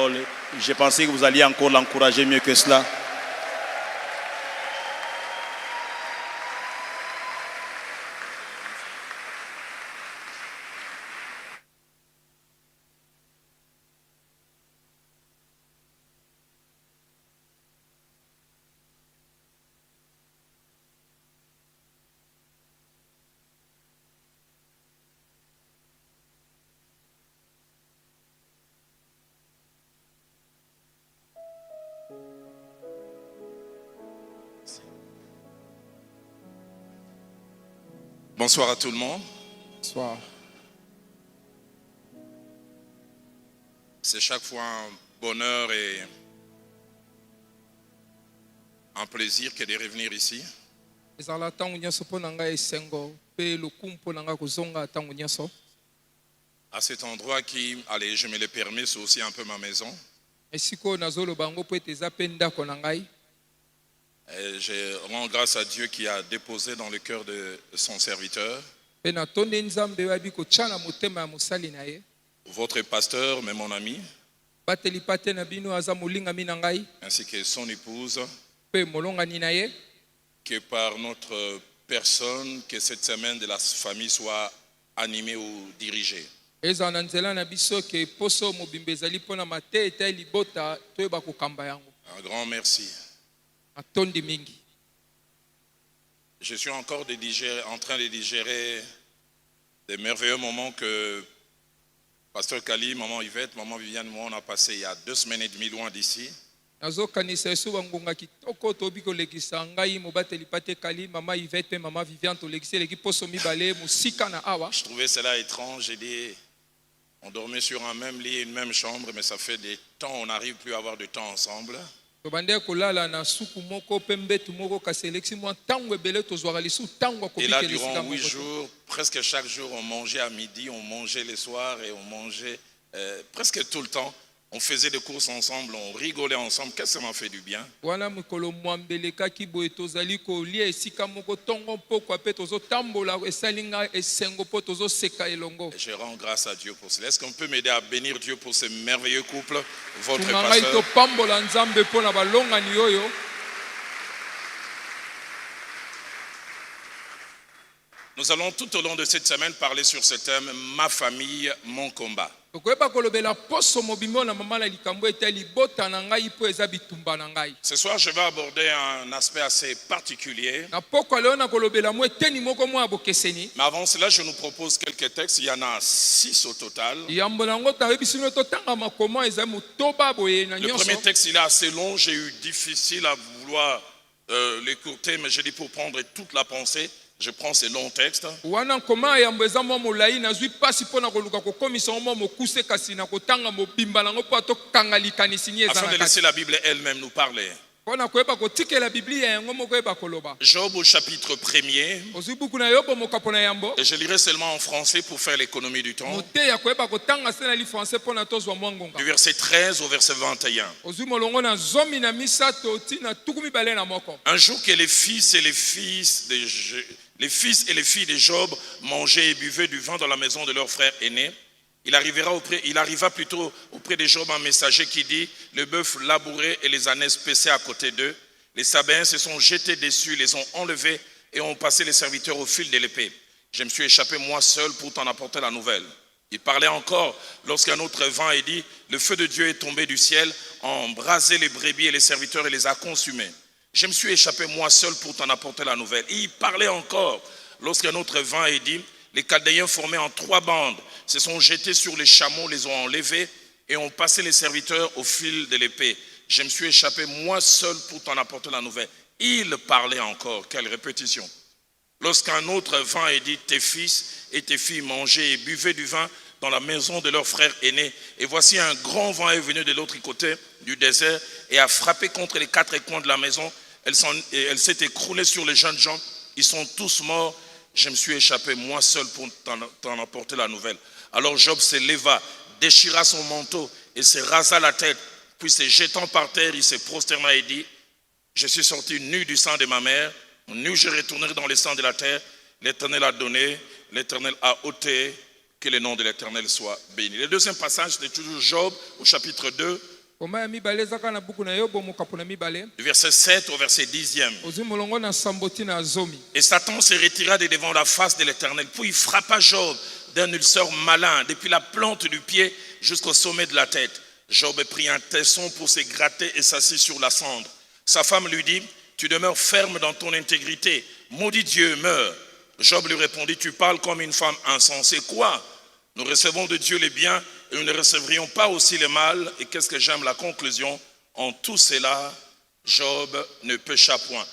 parole. J'ai pensé que vous alliez encore l'encourager mieux que cela. Bonsoir à tout le monde. Bonsoir. C'est chaque fois un bonheur et un plaisir que de revenir ici. À cet endroit qui, allez, je me le permets, c'est aussi un peu ma maison. Et je rends grâce à Dieu qui a déposé dans le cœur de son serviteur, votre pasteur, mais mon ami, ainsi que son épouse, que par notre personne, que cette semaine de la famille soit animée ou dirigée. Un grand merci. Je suis encore en train de digérer des merveilleux moments que Pasteur Kali, Maman Yvette, Maman Viviane, moi, on a passé il y a 2 semaines et demie loin d'ici. Je trouvais cela étrange. J'ai dit, on dormait sur un même lit, une même chambre, mais ça fait des temps, on n'arrive plus à avoir de temps ensemble. Et là, durant 8 jours, presque chaque jour, on mangeait à midi, on mangeait le soir et on mangeait presque tout le temps. On faisait des courses ensemble, on rigolait ensemble. Qu'est-ce que ça m'a fait du bien? Et je rends grâce à Dieu pour cela. Est-ce qu'on peut m'aider à bénir Dieu pour ce merveilleux couple, votre pasteur? Nous allons tout au long de cette semaine parler sur ce thème, ma famille, mon combat. Ce soir, je vais aborder un aspect assez particulier. Mais avant cela, je nous propose quelques textes. Il y en a 6 au total. Le premier texte, il est assez long. J'ai eu difficile à vouloir l'écourter, mais j'ai dit pour prendre toute la pensée, je prends ces longs textes. Afin de laisser la Bible elle-même nous parler. Job au chapitre 1er. Et je lirai seulement en français pour faire l'économie du temps. Du verset 13 au verset 21. Un jour que les fils et les filles de Job mangeaient et buvaient du vin dans la maison de leur frère aîné, il arriva plutôt auprès de Job un messager qui dit, le bœuf labouré et les ânes paissés à côté d'eux, les Sabéens se sont jetés dessus, les ont enlevés et ont passé les serviteurs au fil de l'épée. Je me suis échappé moi seul pour t'en apporter la nouvelle. Il parlait encore lorsqu'un autre vint et dit, le feu de Dieu est tombé du ciel, a embrasé les brebis et les serviteurs et les a consumés. Je me suis échappé moi seul pour t'en apporter la nouvelle. Et il parlait encore lorsqu'un autre vint et dit, les Chaldéens formés en 3 bandes se sont jetés sur les chameaux, les ont enlevés et ont passé les serviteurs au fil de l'épée. Je me suis échappé moi seul pour t'en apporter la nouvelle. Il parlait encore, quelle répétition. Lorsqu'un autre vint et dit, tes fils et tes filles mangeaient et buvaient du vin dans la maison de leur frère aîné. Et voici un grand vent est venu de l'autre côté du désert et a frappé contre les 4 coins de la maison. Elle s'est écroulée sur les jeunes gens. Ils sont tous morts. Je me suis échappé moi seul pour t'en apporter la nouvelle. Alors Job se leva, déchira son manteau et se rasa la tête. Puis se jetant par terre, il se prosterna et dit, je suis sorti nu du sang de ma mère, nu je retournerai dans le sang de la terre. L'Éternel a donné, l'Éternel a ôté, que le nom de l'Éternel soit béni. Le deuxième passage, c'est toujours Job au chapitre 2, Koma ya mibale ezaka na buku na Yobo mokapo na mibale. Du verset 7 au verset 10e. Ozwi molongo na samboti na zomi. Et Satan se retira de devant la face de l'Éternel. Puis il frappa Job d'un ulcère malin depuis la plante du pied jusqu'au sommet de la tête. Job prit un tesson pour se gratter et s'assit sur la cendre. Sa femme lui dit, tu demeures ferme dans ton intégrité. Maudit Dieu, meurs. Job lui répondit, tu parles comme une femme insensée. Quoi? Nous recevons de Dieu les biens et nous ne recevrions pas aussi le mal. Et qu'est-ce que j'aime la conclusion? En tout cela, Job ne pécha point.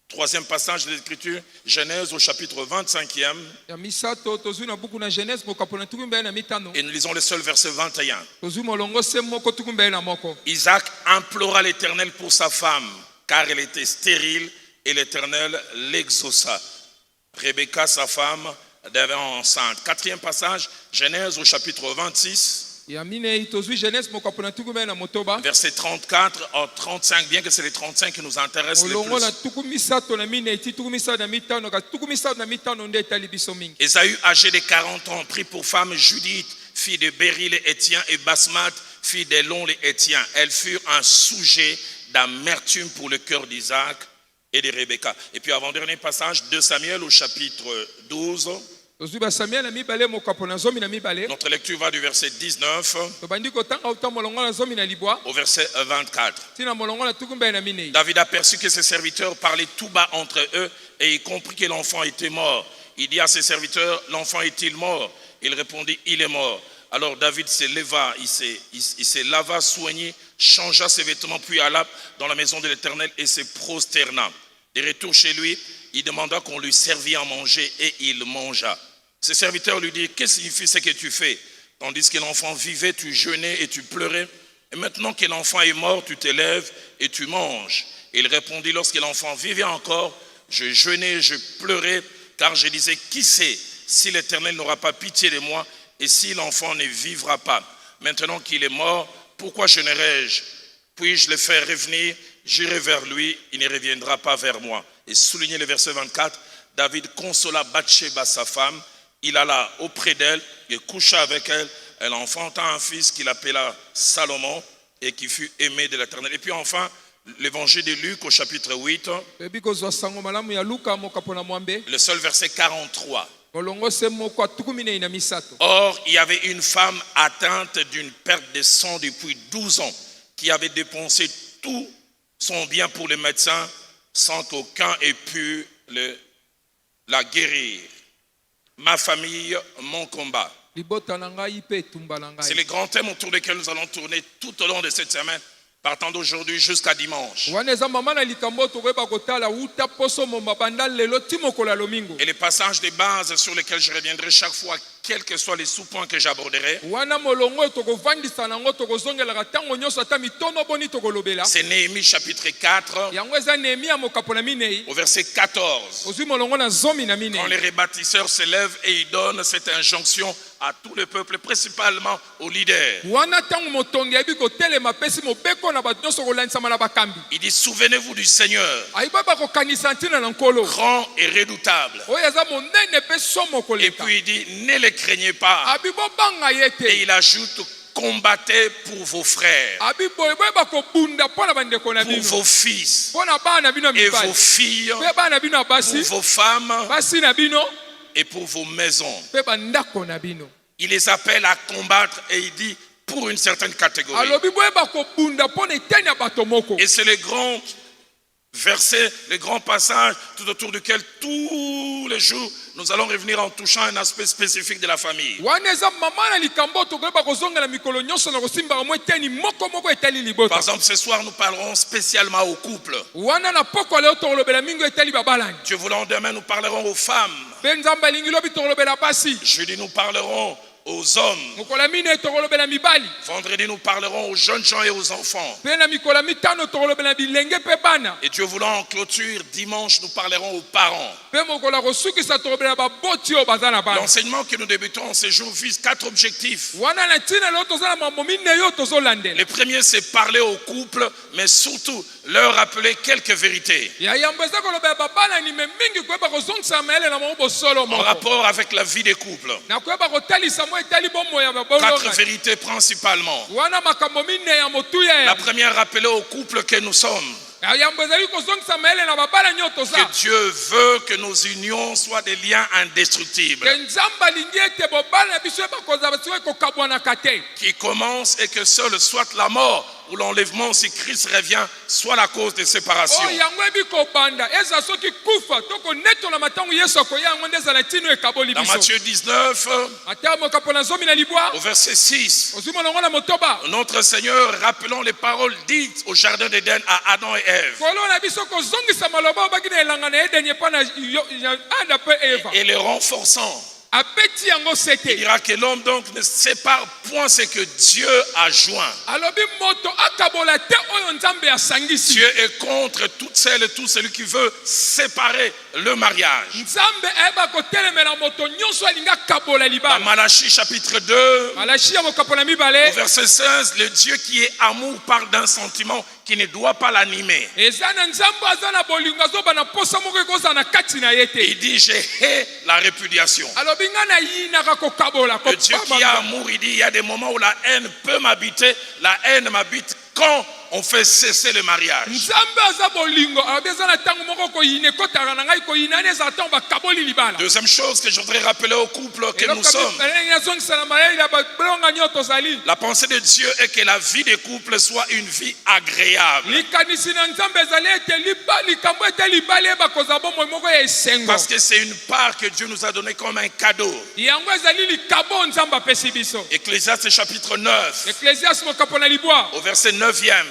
Troisième passage de l'Écriture, Genèse au chapitre 25e. Ya misato tozwi na buku na Genèse mokapo na tuku mbele na mitano. Et nous lisons le seul verset 21. Tozwi molongo se moko tuku mbele na moko. Isaac implora l'Éternel pour sa femme, car elle était stérile, et l'Éternel l'exauça. Rebecca, sa femme, devint enceinte. Quatrième passage, Genèse au chapitre 26. Ya minei tozwi Genèse mokapo na tuku mbele na motoba. Verset 34 à 35, bien que c'est les 35 qui nous intéressent le Molongo na plus. tuku misato na minei ti tuku misato na mitano ka tuku misato na mitano nde etali biso mingi. Ésaü, âgé de 40 ans, prit pour femme Judith, fille de Béri les Hétien, et Basmat, fille d'Élon les Hétien. Elles furent un sujet d'amertume pour le cœur d'Isaac et de Rebecca. Et puis avant-dernier passage, 2 Samuel au chapitre 12. Tozwi ba Samuel na mibale mokapo na zomi na mibale. Notre lecture va du verset 19 Tobandi kotanga uta molongo na zomi na libwa. au verset 24. Tina molongo na tuku mbele na minei. David aperçut que ses serviteurs parlaient tout bas entre eux et il comprit que l'enfant était mort. Il dit à ses serviteurs, l'enfant est-il mort? Il répondit, il est mort. Alors David se leva, il se lava, soigné, changea ses vêtements, puis alla dans la maison de l'Éternel et se prosterna. De retour chez lui, il demanda qu'on lui servît à manger et il mangea. Ses serviteurs lui dirent, qu'est-ce que signifie ce que tu fais? Tandis que l'enfant vivait, tu jeûnais et tu pleurais. Et maintenant que l'enfant est mort, tu te lèves et tu manges. Et il répondit, lorsque l'enfant vivait encore, je jeûnais, je pleurais, car je disais, qui sait si l'Éternel n'aura pas pitié de moi et si l'enfant ne vivra pas? Maintenant qu'il est mort, pourquoi jeûnerai-je? Puis-je le faire revenir? J'irai vers lui, il ne reviendra pas vers moi. Et souligner le verset 24, David consola Bathsheba, sa femme. Il alla auprès d'elle et coucha avec elle. Elle enfanta un fils qu'il appela Salomon et qui fut aimé de l'Éternel. Et puis enfin, l'évangile de Luc au chapitre 8, Bebi kozwa sango malamu ya Luka mokapo na mwambe. le seul verset 43. Molongo se moko tuku minei na misato. Or, il y avait une femme atteinte d'une perte de sang depuis 12 ans qui avait dépensé tout son bien pour les médecins sans qu'aucun ait pu la guérir. Ma famille, mon combat. Libota na ngai pe etumba na C'est ngai. le grand thème autour duquel nous allons tourner tout au long de cette semaine, partant d'aujourd'hui jusqu'à dimanche. Wana eza mama na likambo tokoyeba kotala uta poso momba banda lelo ti mokolo ya lomingo. Et les passages de base sur lesquels je reviendrai chaque fois, quels que soient les sous-points que j'aborderai, Wana molongo tokovandisa nango tokozongelaka ntango nyonso ata mitono boni tokolobela. c'est Néhémie chapitre 4 Yango eza Nehemia mokapo na minei. au verset 14. Ozwi molongo na zomi na Quand minei. les rebâtisseurs se lèvent et ils donnent cette injonction à tout le peuple, principalement aux leaders. Wana ntango motongi ayebi kotelema apesi mobeko na bato nyonso kolandisama na bakambi. Il dit, souvenez-vous du Seigneur, Ayeba kokanisa ntina na nkolo. grand et redoutable. Oyo eza monene pe somo Et koleka. puis il dit, ne les craignez pas. Abi bobanga ye Et te. il ajoute, combattez pour vos frères, Abi boyeba kobunda mpo na bandeko na pour bino. vos fils Mpo na bana bino et mibali. vos filles, Mpe bana bino ya pour basi. vos femmes Basi na bino. et pour vos maisons. Mpe bandako na bino. Il les appelle à combattre et il dit, pour une certaine catégorie. Alobi boyeba kobunda mpo na eteni ya bato moko. Et c'est le grand verset, le grand passage tout autour duquel tous les jours nous allons revenir en touchant un aspect spécifique de la famille. Wana eza mama na likambo tokoyeba kozongela mikolo nyonso na kosimbaka mo eteni moko moko etali Par libota. exemple, ce soir, nous parlerons spécialement aux couples. Wana na poko leo tokolobela mingi etali babalani. Dieu voulant, demain, nous parlerons aux femmes. Mpe nzambe alingi lobi tokolobela basi. Jeudi, nous parlerons aux hommes. Mokolo ya minei tokolobela mibali. Vendredi, nous parlerons aux jeunes gens et aux enfants. Mpe na mikolo ya mitano tokolobela bilenge mpe bana. Et Dieu voulant, en clôture, dimanche, nous parlerons aux parents. Mpe mokolo ya kosukisa tokolobela baboti oyo baza na bana. L'enseignement que nous débutons en ce jour vise 4 objectifs. Wana na ntina lelo toza na mambo minei oyo tozolandela. Le premier, c'est parler aux couples, mais surtout leur rappeler quelques vérités Ya yambo eza kolobela babalani me mingi koyeba kozongisa mayele na mamo bosolo en moko. rapport avec la vie des couples. Na koyeba kotalisa mo etali bomoi ya 4 babolonga. vérités principalement. Wana makambo minei ya motuya La La première rappelée au couple que nous sommes. Que Dieu veut que nos unions soient des liens indestructibles. Qui commencent et que seul soit la mort ou l'enlèvement si Christ revient soit la cause de séparation. Dans Matthieu 19, au verset 6, notre Seigneur, rappelant les paroles dites au jardin d'Éden à Adam et Ève, et les renforçant, il dira que l'homme donc ne sépare point ce que Dieu a joint. Dieu est contre toutes celles et tous celui qui veut séparer le mariage. Dans Malachie chapitre 2, au verset 16, le Dieu qui est amour parle d'un sentiment qui ne doit pas l'animer. Il dit, je hais la répudiation. Le Dieu qui est amour, il dit, il y a des moments où la haine peut m'habiter. La haine m'habite quand on fait cesser le mariage. Deuxième chose que je voudrais rappeler au couple que nous sommes. La pensée de Dieu est que la vie des couples soit une vie agréable. Parce que c'est une part que Dieu nous a donnée comme un cadeau. Ecclésiaste chapitre 9, au verset 9e.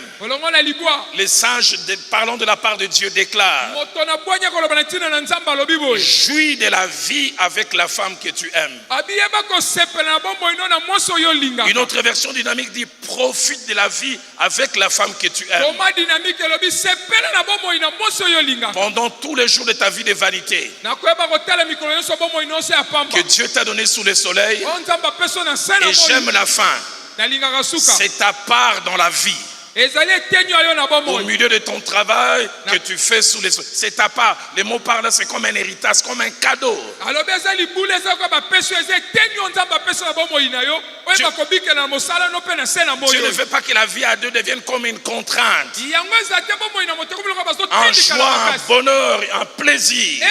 Les sages parlant de la part de Dieu déclarent: jouis de la vie avec la femme que tu aimes. Une autre version dynamique dit: profite de la vie avec la femme que tu aimes. Pendant tous les jours de ta vie de vanité que Dieu t'a donné sous le soleil, et j'aime la fin, c'est ta part dans la vie. Au milieu de ton travail que tu fais sous les soleils, c'est ta part. Les mots par là, c'est comme un héritage, comme un cadeau. Dieu ne veut pas que la vie à deux devienne comme une contrainte. Un joie, un bonheur, un plaisir.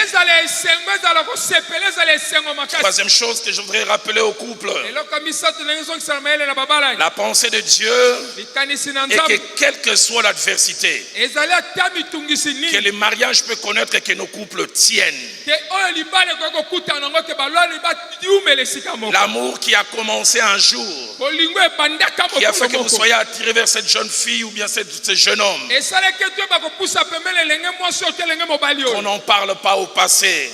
Troisième chose que je voudrais rappeler au couple, la pensée de Dieu est que quelle que soit l'adversité que le mariage peut connaître et que nos couples tiennent. L'amour qui a commencé un jour, qui a fait que vous soyez attirés vers cette jeune fille ou bien ce jeune homme, qu'on n'en parle pas au passé.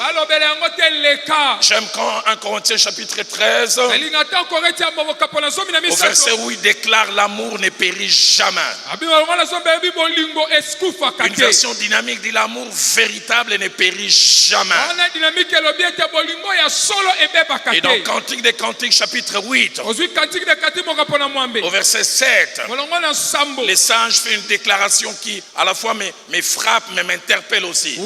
J'aime quand 1 Corinthiens chapitre 13 au verset où il déclare: l'amour ne périt jamais. Une version dynamique dit: l'amour véritable ne périt jamais. Et dans Cantique des Cantiques chapitre 8 au verset 7, les sages font une déclaration qui à la fois me frappe mais m'interpelle aussi.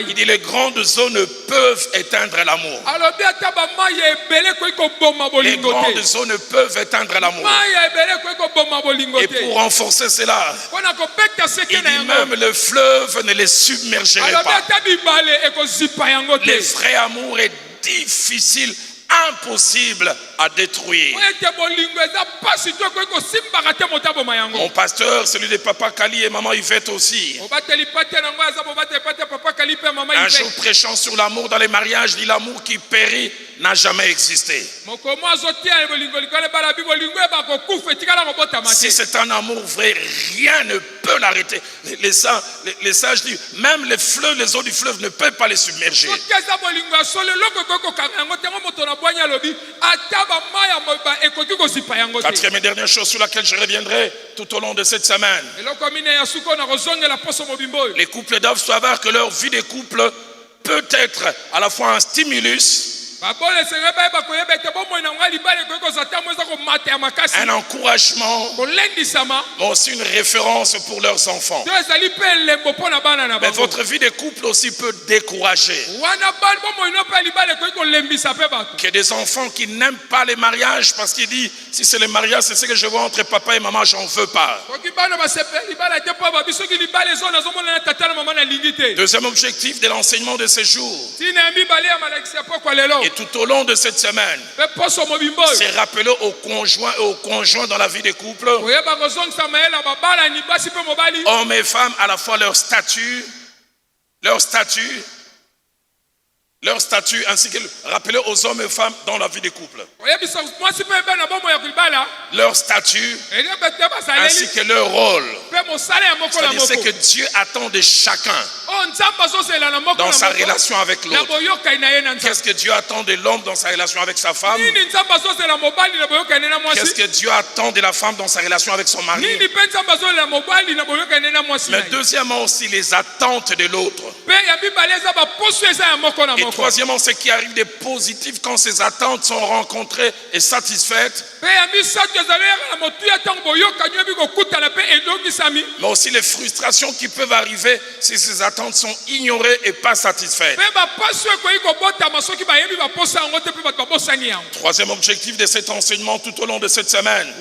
Il dit: les grandes eaux ne peuvent éteindre l'amour. Les grandes eaux ne peuvent éteindre l'amour. Et pour renforcer cela, il dit: même le fleuve ne les submergerait pas. Le vrai amour est difficile, impossible à détruire. Mon pasteur, celui de Papa Kali et Maman Yvette aussi, un jour prêchant sur l'amour dans les mariages, dit: l'amour qui périt n'a jamais existé. Si c'est un amour vrai, rien ne peut l'arrêter. Les sages disent: même les fleuves, les eaux du fleuve ne peuvent pas les submerger. Quatrième et dernière chose sur laquelle je reviendrai tout au long de cette semaine, les couples doivent savoir que leur vie de couple peut être à la fois un stimulus Un encouragement, mais aussi une référence pour leurs enfants. Mais votre vie de couple aussi peut décourager. Que des enfants qui n'aiment pas les mariages parce qu'ils disent si c'est le mariage, c'est ce que je vois entre papa et maman, j'en veux pas. Deuxième objectif de l'enseignement de ce jour et tout au long de cette semaine, c'est rappeler aux conjoints et aux conjoints dans la vie des couples, hommes et femmes, à la fois leur statut, ainsi que rappeler aux hommes et femmes dans la vie des couples. Leur statut, ainsi que leur rôle. C'est-à-dire ce que Dieu attend de chacun dans sa relation avec l'autre. Qu'est-ce que Dieu attend de l'homme dans sa relation avec sa femme? Qu'est-ce que Dieu attend de la femme dans sa relation avec son mari? Mais deuxièmement aussi les attentes de l'autre. Et troisièmement, ce qui arrive de positif quand ces attentes sont rencontrées et satisfaites. Mais aussi les frustrations qui peuvent arriver si ces attentes sont ignorées et pas satisfaites. Troisième objectif de cet enseignement tout au long de cette semaine.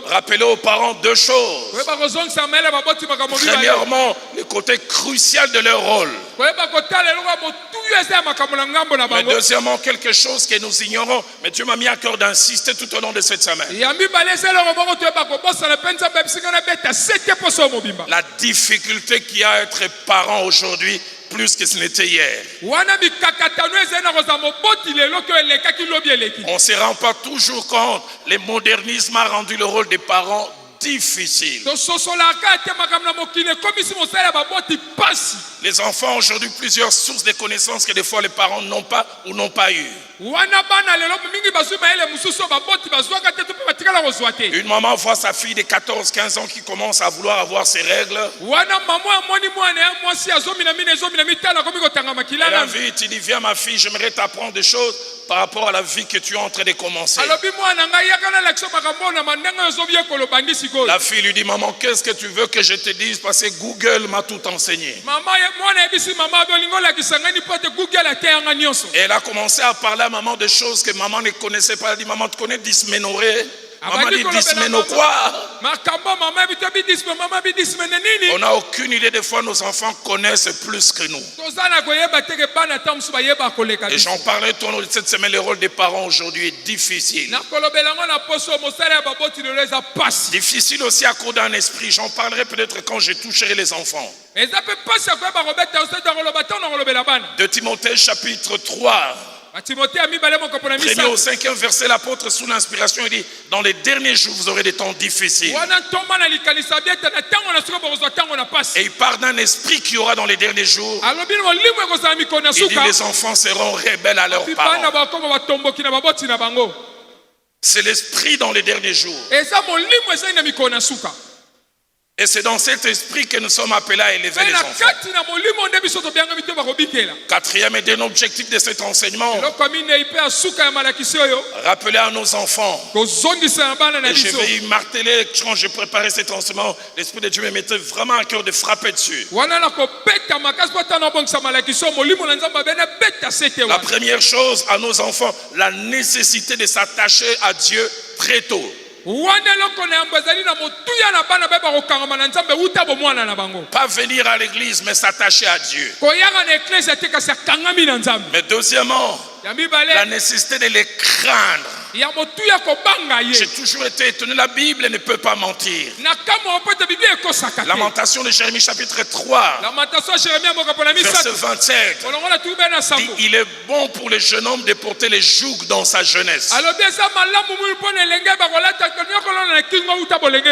Rappelez aux parents deux choses. Premièrement, le côté crucial de leur rôle. Mais deuxièmement, quelque chose que nous ignorons, mais Dieu m'a mis à cœur d'insister tout au long de cette semaine. La difficulté qu'il y a à être parent aujourd'hui, plus que ce n'était hier. On ne se rend pas toujours compte. Le modernisme a rendu le rôle des parents difficile. Les enfants ont aujourd'hui plusieurs sources de connaissances que des fois les parents n'ont pas ou n'ont pas eu. Une maman voit sa fille de 14-15 ans qui commence à vouloir avoir ses règles. Elle invite, il dit viens ma fille, j'aimerais t'apprendre des choses par rapport à la vie que tu es en train de commencer. La fille lui dit maman, qu'est-ce que tu veux que je te dise parce que Google m'a tout enseigné. Et elle a commencé à parler à maman de choses que maman ne connaissait pas. Elle dit maman, tu connais dysménorrhée? Maman dit dysméno quoi? On n'a aucune idée des fois nos enfants connaissent plus que nous. Et j'en parlais tout au long de cette semaine, le rôle des parents aujourd'hui est difficile. Difficile aussi à cause d'un esprit. J'en parlerai peut-être quand je toucherai les enfants. 2 Timothée chapitre 3. 1er au 5e verset, l'apôtre sous l'inspiration il dit dans les derniers jours vous aurez des temps difficiles. Et il parle d'un esprit qu'il y aura dans les derniers jours. Il dit les enfants seront rebelles à leurs parents. C'est l'esprit dans les derniers jours. Et c'est dans cet esprit que nous sommes appelés à élever les enfants. Quatrième et dernier objectif de cet enseignement, rappeler à nos enfants. Et je vais y marteler quand je préparais cet enseignement. L'Esprit de Dieu me mettait vraiment à cœur de frapper dessus. La première chose à nos enfants, la nécessité de s'attacher à Dieu très tôt. Pas venir à l'église mais s'attacher à Dieu. Mais deuxièmement, la nécessité de les craindre. J'ai toujours été étonné, la Bible ne peut pas mentir. Lamentation de Jérémie chapitre 3 verset 27 dit, il est bon pour les jeunes hommes de porter les jougs dans sa jeunesse.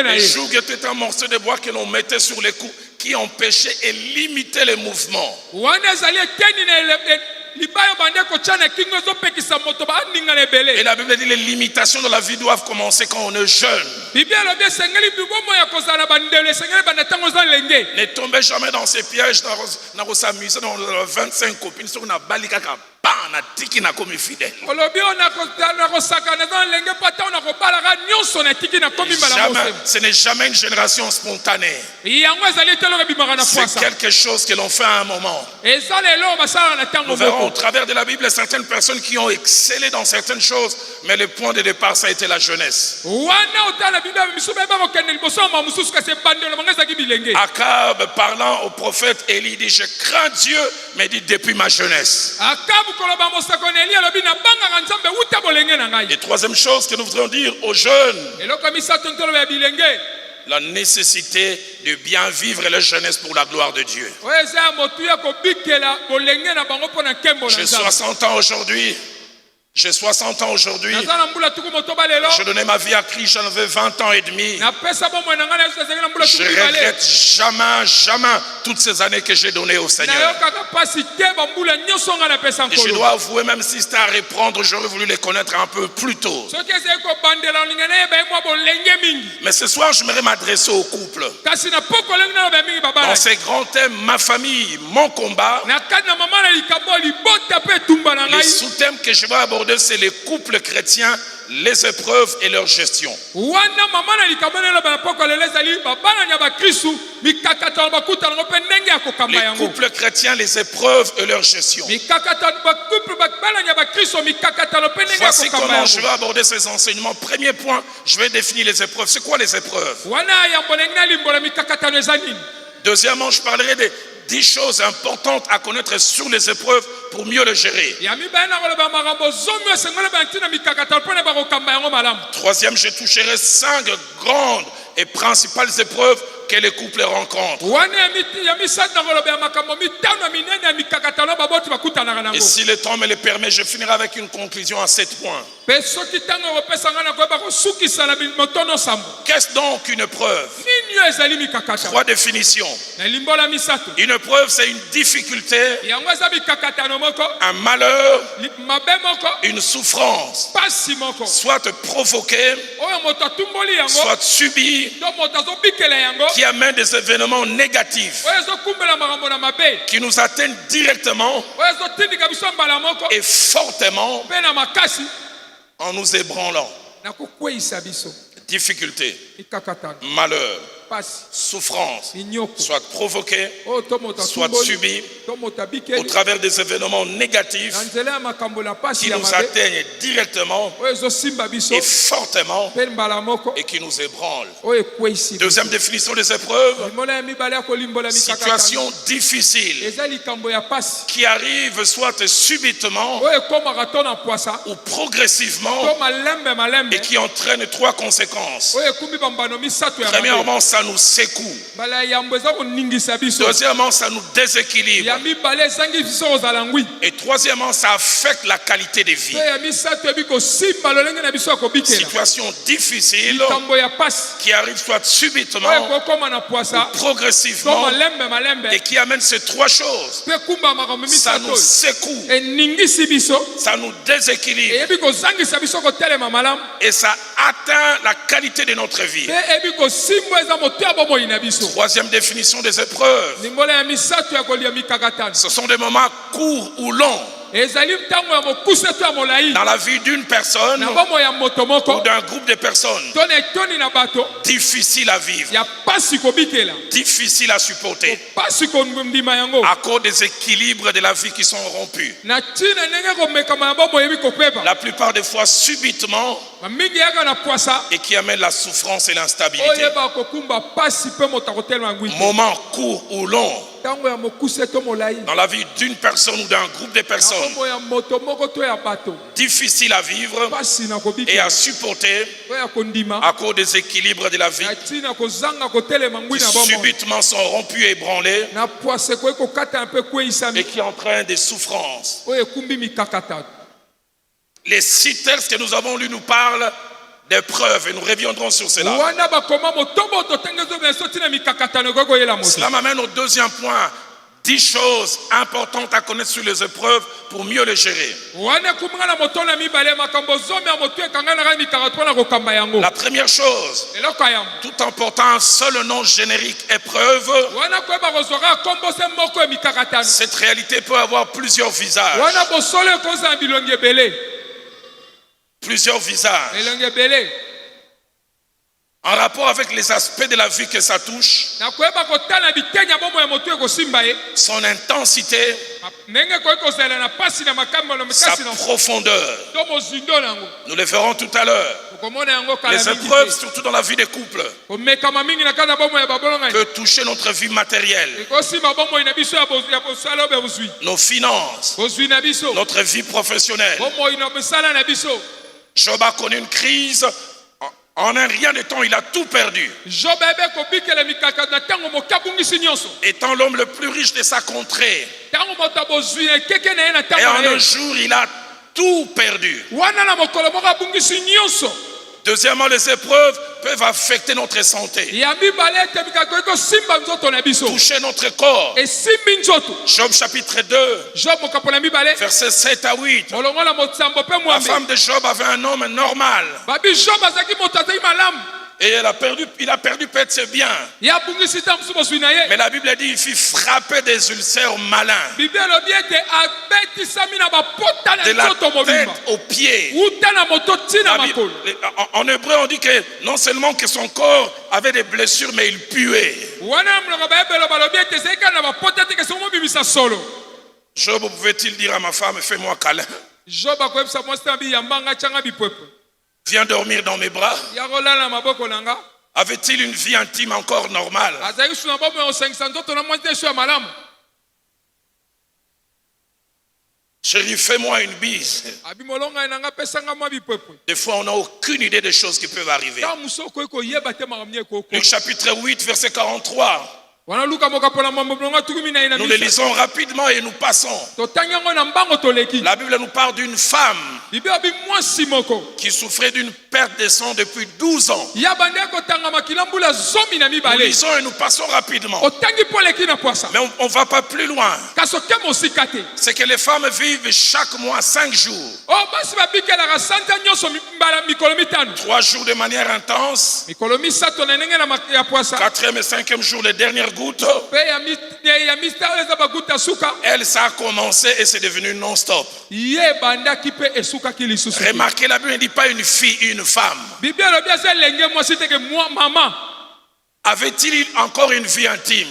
Les jougs étaient un morceau de bois que l'on mettait sur les coups qui empêchait et limitait les mouvements. Et la Bible dit les limitations de la vie doivent commencer quand on est jeune. Ne tombez jamais dans ces pièges, dans s'amuser dans 25 copines. bana tiki na komi fidèle. olobi nakosakana eza lenge mpo ata nakobalaka nyonso natiki nakomi mbala Jamais, mosema ce n'est jamais une génération spontanée. yango ezali etelo ebimaka na C'est poasa quelque chose que l'on fait à un moment. eza lelo basalaka na ntango Nous verrons au moko travers de la Bible certaines personnes qui ont excellé dans certaines choses, mais le point de départ, ça a été la jeunesse. wana otala biblia misu beba kokende liboso ya mawa mosusu kasi ebandelo banga ezalaki bilenge Akab, parlant au prophète Élie, dit, je crains Dieu, mais dit depuis ma jeunesse. akabu koloba mosakoni eli alobi nabangaka nzambe uta bolenge na ngai Et troisième chose que nous voudrions dire aux jeunes, eloko ya misato ntoloba ya bilenge la nécessité de bien vivre la jeunesse pour la gloire de Dieu. oyo eza ya motu ya kobikela bolenge na bango mpo na nkembo na J'ai nzambe 60 ans aujourd'hui. J'ai 60 ans aujourd'hui. naza na mbula tuku motoba lelo Je donnais ma vie à Christ, j'en avais 20 ans et demi. napesa bomoi na ngai na yesu azalaki na mbula Je tuku mibale regrette jamais toutes ces années que j'ai données au Seigneur. nayokaka mpasi te bambula nyonso ngai napesa Et je nkolo dois avouer, même si c'était à reprendre, j'aurais voulu les connaître un peu plus tôt. soki ezali kobandela olinga nayeba ye mwa bolenge mingi Mais ce soir, je voudrais m'adresser au couple. kasi na poko olengi naloba ya mingi Dans babala ces grands thèmes, ma famille, mon combat, na kati na mama na likambo libota mpe etumba na les ngai sous-thèmes que je vais aborder, c'est les couples chrétiens, les épreuves et leur gestion. wana mama na likambo naloba na poko lelo ezali babala ya bakristu mikakatano bakuta nango mpe ndenge ya kokamba Les yango couples chrétiens, les épreuves et leur gestion. mikakatano bakuple babala ya bakristu mikakatano mpe ndenge ya Voici kokamba comment je yango vais aborder ces enseignements. Premier point, je vais définir les épreuves. C'est quoi les épreuves? wana yambo ndenge nalimbola mikakatano eza nini Deuxièmement, je parlerai des 10 choses importantes à connaître sur les épreuves pour mieux les gérer. ya mibale na koloba makambo zomi esengeli ba ntina mikakatano mpo na bakokamba yango malamu Troisième, je toucherai 5 grandes et principales épreuves que les couples rencontrent. wana ya misato na koloba ya makambo mitano ya minene ya mikakatano baboti bakutanaka Et nango si le temps me le permet, je finirai avec une conclusion à 7 points. mpe soki ntango ekopesa ngai na koyeba kosukisa na motono sambo Qu'est-ce donc une épreuve? nini oyo ezali mikakatano 3 définitions. na limbola misato Une épreuve, c'est une difficulté, yango eza mikakatano moko un malheur, mabe moko une souffrance, pasi moko soit provoquée, oyo moto atumboli yango soit subie, to moto azobikela yango qui amène des événements négatifs, oyo ezokumbela makambo na mabe qui nous atteignent directement oyo ezotindika biso mbala moko et fortement mpe na makasi en nous ébranlant. na kokweyisa biso Difficulté, mikakatano malheur, pasi souffrance, minyoko soit provoquée oyo to moto soit atumboli subi to moto au abikeli travers des événements négatifs na nzela ya makambo na pasi qui ya nous mabe atteignent directement oyo ezosimba biso et fortement mpe mbala moko et qui nous ébranlent. oyo ekweyisi biso Deuxième définition des épreuves, limbola ya mibale ya kolimbola mikakatano situation difficile eza likambo ya pasi qui arrive soit subitement oyo ekomaka to na poasa ou progressivement to malembe et qui entraîne 3 conséquences. oyo ekumbi bambano misato ya mabe Premièrement, ça nous secoue. mbala ya yambo eza koningisa biso Deuxièmement, ça nous déséquilibre. ya mibale ezangi biso kozala ngwi Et troisièmement, ça affecte la qualité de vie. mpe ya misato ebi kosimba lolenge na biso ya kobikela Situation difficile likambo ya pasi qui arrive soit oyo subitement, ekokoma na poasa to progressivement malembe et qui amène ces 3 choses. mpe kumba makambo Ça misato nous oyo secoue, eningisi biso ça nous déséquilibre eyebi kozangisa biso kotelema malamu et ça atteint la qualité de notre vie. mpe eyebi kosimba eza moto ya bomoi na biso Troisième définition des épreuves, limbola ya misato ya kolia mikakatano ce sont des moments courts ou longs ezali ntango ya mokuse to ya molai dans la vie d'une personne na bomoi ya moto ou moko d'un groupe de personnes, to na etoni na bato difficile à vivre, ya pasi kobikela difficile à supporter pasi kondima yango à cause des équilibres de la vie qui sont rompus. na ntina ndenge komekama ya bomoi eyebi kopepa La plupart des fois subitement mingi yaka na poasa et qui amène la souffrance et oyo l'instabilité. eyebaka kokumba pasi mpe moto akotelema ngwi te Moment court ou long ntango ya mokuse to molai dans la vie d'une personne ou d'un groupe de na personnes, bomoi ya moto moko to ya bato difficile à vivre pasi na et kobikela à supporter oyo ya kondima à cause des équilibres de la vie na ntina kozanga kotelema ngwi qui na bomoi subitement sont rompus et ébranlés na poasa ekoki kokata mpe kweyisami et qui entraînent des souffrances. oyo ekumbi mikakatano Les 6 textes que nous avons lus nous parlent d'épreuves et nous reviendrons sur cela. wana bakoma motombo totenge ezobela so ntina mikakatano ekoki koyela moto Cela m'amène au deuxième point. 10 choses importantes à connaître sur les épreuves pour mieux les gérer. La première chose, tout en portant un seul nom générique épreuve, cette réalité peut avoir plusieurs visages. Plusieurs visages. En rapport avec les aspects de la vie que ça touche, son intensité, sa profondeur. Nous le verrons tout à l'heure. Les épreuves, surtout dans la vie des couples, peuvent toucher notre vie matérielle, nos finances, notre vie professionnelle. Job a connu une crise. En un rien de temps, il a tout perdu. Étant l'homme le plus riche de sa contrée, et en un jour, il a tout perdu. Deuxièmement, les épreuves peuvent affecter notre santé, toucher notre corps. Job chapitre 2, versets 7 à 8. La femme de Job avait un homme normal. Et il a perdu peut-être ses biens. Mais la Bible dit qu'il fut frappé des ulcères malins. De la tête aux pieds. En hébreu, on dit que non seulement que son corps avait des blessures, mais il puait. Job pouvait-il dire à ma femme, fais-moi câlin? Viens dormir dans mes bras. Avait-il une vie intime encore normale? Chérie, fais-moi une bise. Des fois, on n'a aucune idée des choses qui peuvent arriver. Luc chapitre 8, verset 43. Nous les lisons rapidement et nous passons. La Bible nous parle d'une femme qui souffrait d'une perte de sang depuis 12 ans. Nous lisons et nous passons rapidement. Mais on ne va pas plus loin. C'est que les femmes vivent chaque mois 5 jours. 3 jours de manière intense. 4e et 5e jour, les dernières gouttes. Elle, ça a commencé et c'est devenu non-stop. Remarquez, la Bible ne dit pas une fille, une femme. Avait-il encore une vie intime?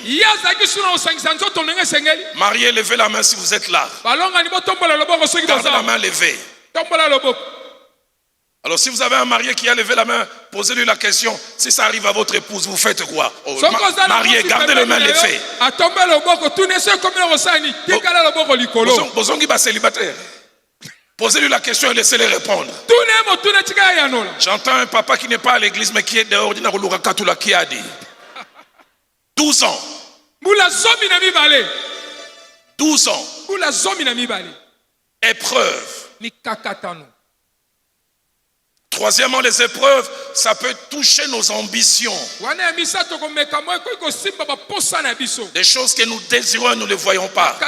Marié, levez la main si vous êtes là. Gardez la main levée. Alors si vous avez un marié qui a levé la main, posez-lui la question, si ça arrive à votre épouse, vous faites quoi? Marié, gardez les mains levées. Bozongi ba célibataire. Posez-lui la question et laissez-les répondre. J'entends un papa qui n'est pas à l'église mais qui est dehors, qui a dit 12 ans. 12 ans. Épreuve. Troisièmement, les épreuves, ça peut toucher nos ambitions. Des choses que nous désirons et nous ne les voyons pas.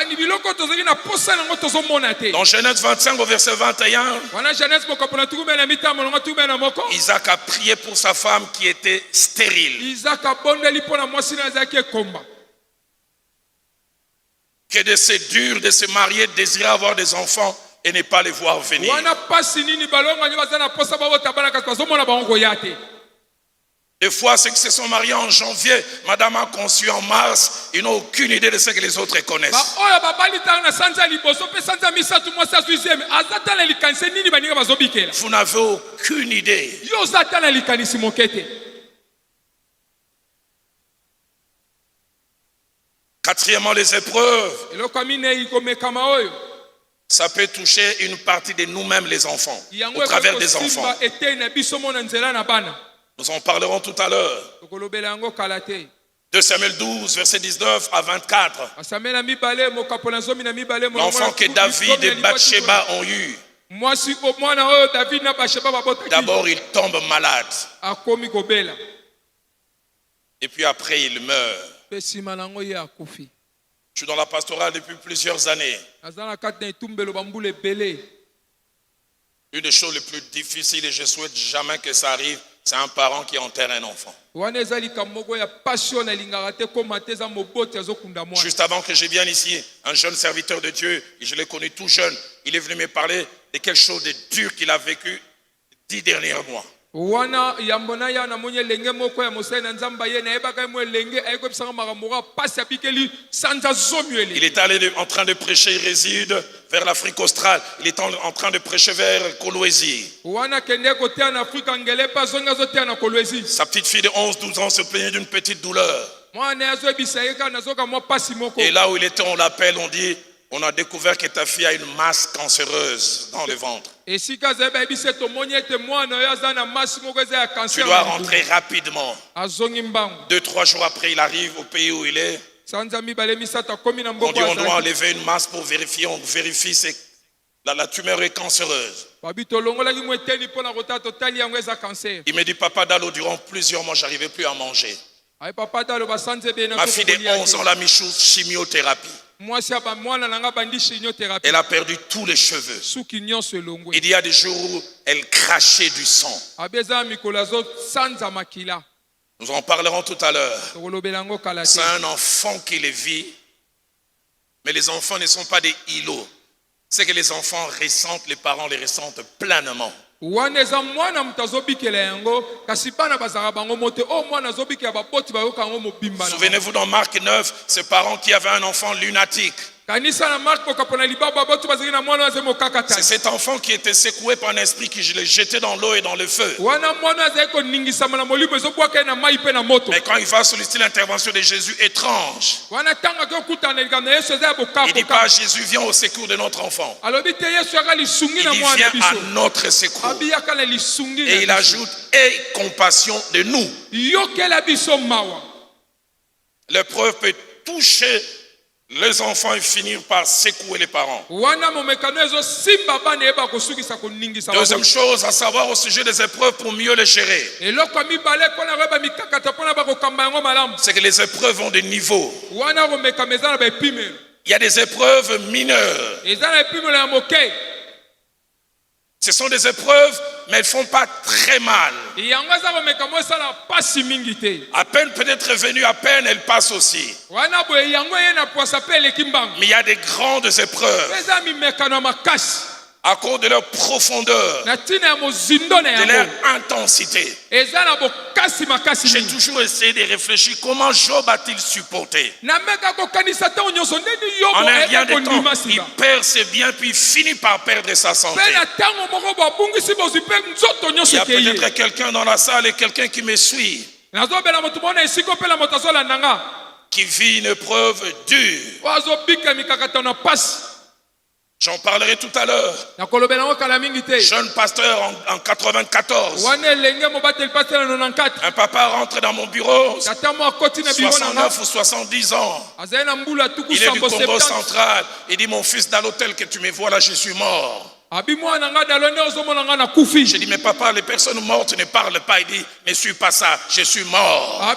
Dans Genèse 25 au verset 21, Isaac a prié pour sa femme qui était stérile. Que de ces durs de se marier, désirer avoir des enfants et ne pas les voir venir. Des fois, ceux qui se sont mariés en janvier, madame a conçu en mars, ils n'ont aucune idée de ce que les autres connaissent. Vous n'avez aucune idée. Quatrièmement, les épreuves. Ça peut toucher une partie de nous-mêmes, les enfants, au travers des enfants. Nous en parlerons tout à l'heure. 2 Samuel 12, verset 19 à 24. L'enfant que David et Bathsheba ont eu. D'abord, il tombe malade. Et puis après, il meurt. Je suis dans la pastorale depuis plusieurs années. naza na kati na etumbelo bambula ebele. Une des choses les plus difficiles, et je souhaite jamais que ça arrive, c'est un parent qui enterre un enfant. Wana eza likambo moko ya passion elingaka te koma te eza moboti azokunda mwana. Juste avant que je vienne ici, un jeune serviteur de Dieu, et je l'ai connu tout jeune, il est venu me parler de quelque chose de dur qu'il a vécu 10 derniers mois. Wana yambona ya na monye lenge moko ya mosai na nzamba ye na yebaka mo lenge ayeko bisanga makambo ka pasi apikeli sanza zomuele. Il est allé en train de prêcher, il réside vers l'Afrique australe. Il est en train de prêcher vers Kolwezi. Wana kende kote en Afrique ngele pa zonga zote na Kolwezi. Sa petite fille de 11-12 ans se plaignait d'une petite douleur. Mwana yazo bisayeka nazoka mo pasi moko. Et là où il était, on l'appelle, on dit, on a découvert que ta fille a une masse cancéreuse dans le ventre. Et si kazeba biseto monyete mwana yaza na masi moko eza ya Tu cancer. dois rentrer rapidement. Azongi mbangu. 2-3 jours après, il arrive au pays où il est. Sanza mibale misata komi na On mboko dit on doit azali. enlever une masse pour vérifier. On vérifie si la tumeur est cancéreuse. Babi tolongolaki mweteni pona kota totali yango eza cancer. Il me dit, papa Dalo, durant plusieurs mois, j'arrivais plus à manger. Ay papa dalo basanze bena. Ma fille de 11 ans l'a mis sous chimiothérapie. Moi si aba mwana nanga bandi chimiothérapie. Elle a perdu tous les cheveux. Suki nyonso elongwe. Il y a des jours où elle crachait du sang. Abeza mikolazo sanza makila. Nous en parlerons tout à l'heure. Tokolobelango kalati. C'est un enfant qui les vit. Mais les enfants ne sont pas des îlots. C'est que les enfants ressentent, les parents les ressentent pleinement. Wana eza mwana mutazobikela yango kasi bana bazaka bango mote o mwana zobikela baboti bayoka yango mobimba. Souvenez-vous dans Marc 9, ce parent qui avait un enfant lunatique. Kanisa na Mark pokapona libaba batu bazaki na mwana azemo kakata. C'est cet enfant qui était secoué par un esprit qui le jetait dans l'eau et dans le feu. Wana mwana azeko ningisa na molimo ezobwaka na mai pe na moto. Mais quand il va solliciter l'intervention de Jésus, étrange. Wana tanga ko kutana likamna Yesu eza bokako. Il dit pas Jésus vient au secours de notre enfant. Alobi te Yesu aka lisungi Il na dit mwana vient biso. à notre secours. Abiyaka na lisungi. Et il ajoute aie compassion de nous. Yokela biso mawa. L'épreuve peut toucher les enfants et finir par secouer les parents. Deuxième chose à savoir au sujet des épreuves pour mieux les gérer. C'est que les épreuves ont des niveaux. Il y a des épreuves mineures. Ce sont des épreuves, mais elles ne font pas très mal. À peine peut-être venue, à peine elles passent aussi. Mais il y a des grandes épreuves. À cause de leur profondeur, de leur intensité. J'ai toujours essayé de réfléchir comment Job a-t-il supporté. En un rien de temps, il perd ses biens puis il finit par perdre sa santé. Il y a peut-être quelqu'un dans la salle et quelqu'un qui me suit, qui vit une épreuve dure. J'en parlerai tout à l'heure. Jeune pasteur en 94. Un papa rentre dans mon bureau, 69 ou 70 ans. Il est du Congo central. Il dit, mon fils, dans l'hôtel que tu me vois là, je suis mort. Je dis, mais papa, les personnes mortes ne parlent pas. Il dit, ne suis pas ça, je suis mort.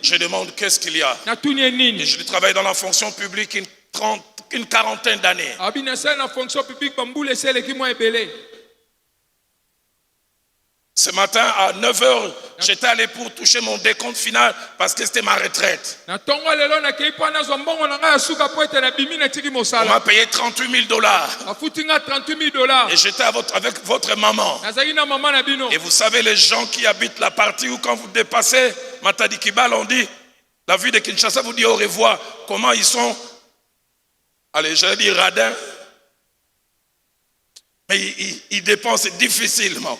Je demande qu'est-ce qu'il y a. Et je travaille dans la fonction publique une quarantaine d'années. Ce matin à 9h, j'étais allé pour toucher mon décompte final parce que c'était ma retraite. On m'a payé $38,000. Et j'étais avec votre maman. Et vous savez, les gens qui habitent la partie où quand vous dépassez Matadi-Kibale, on dit, la ville de Kinshasa vous dit au revoir. Comment ils sont, allez, j'allais dire radins. Mais ils dépensent difficilement.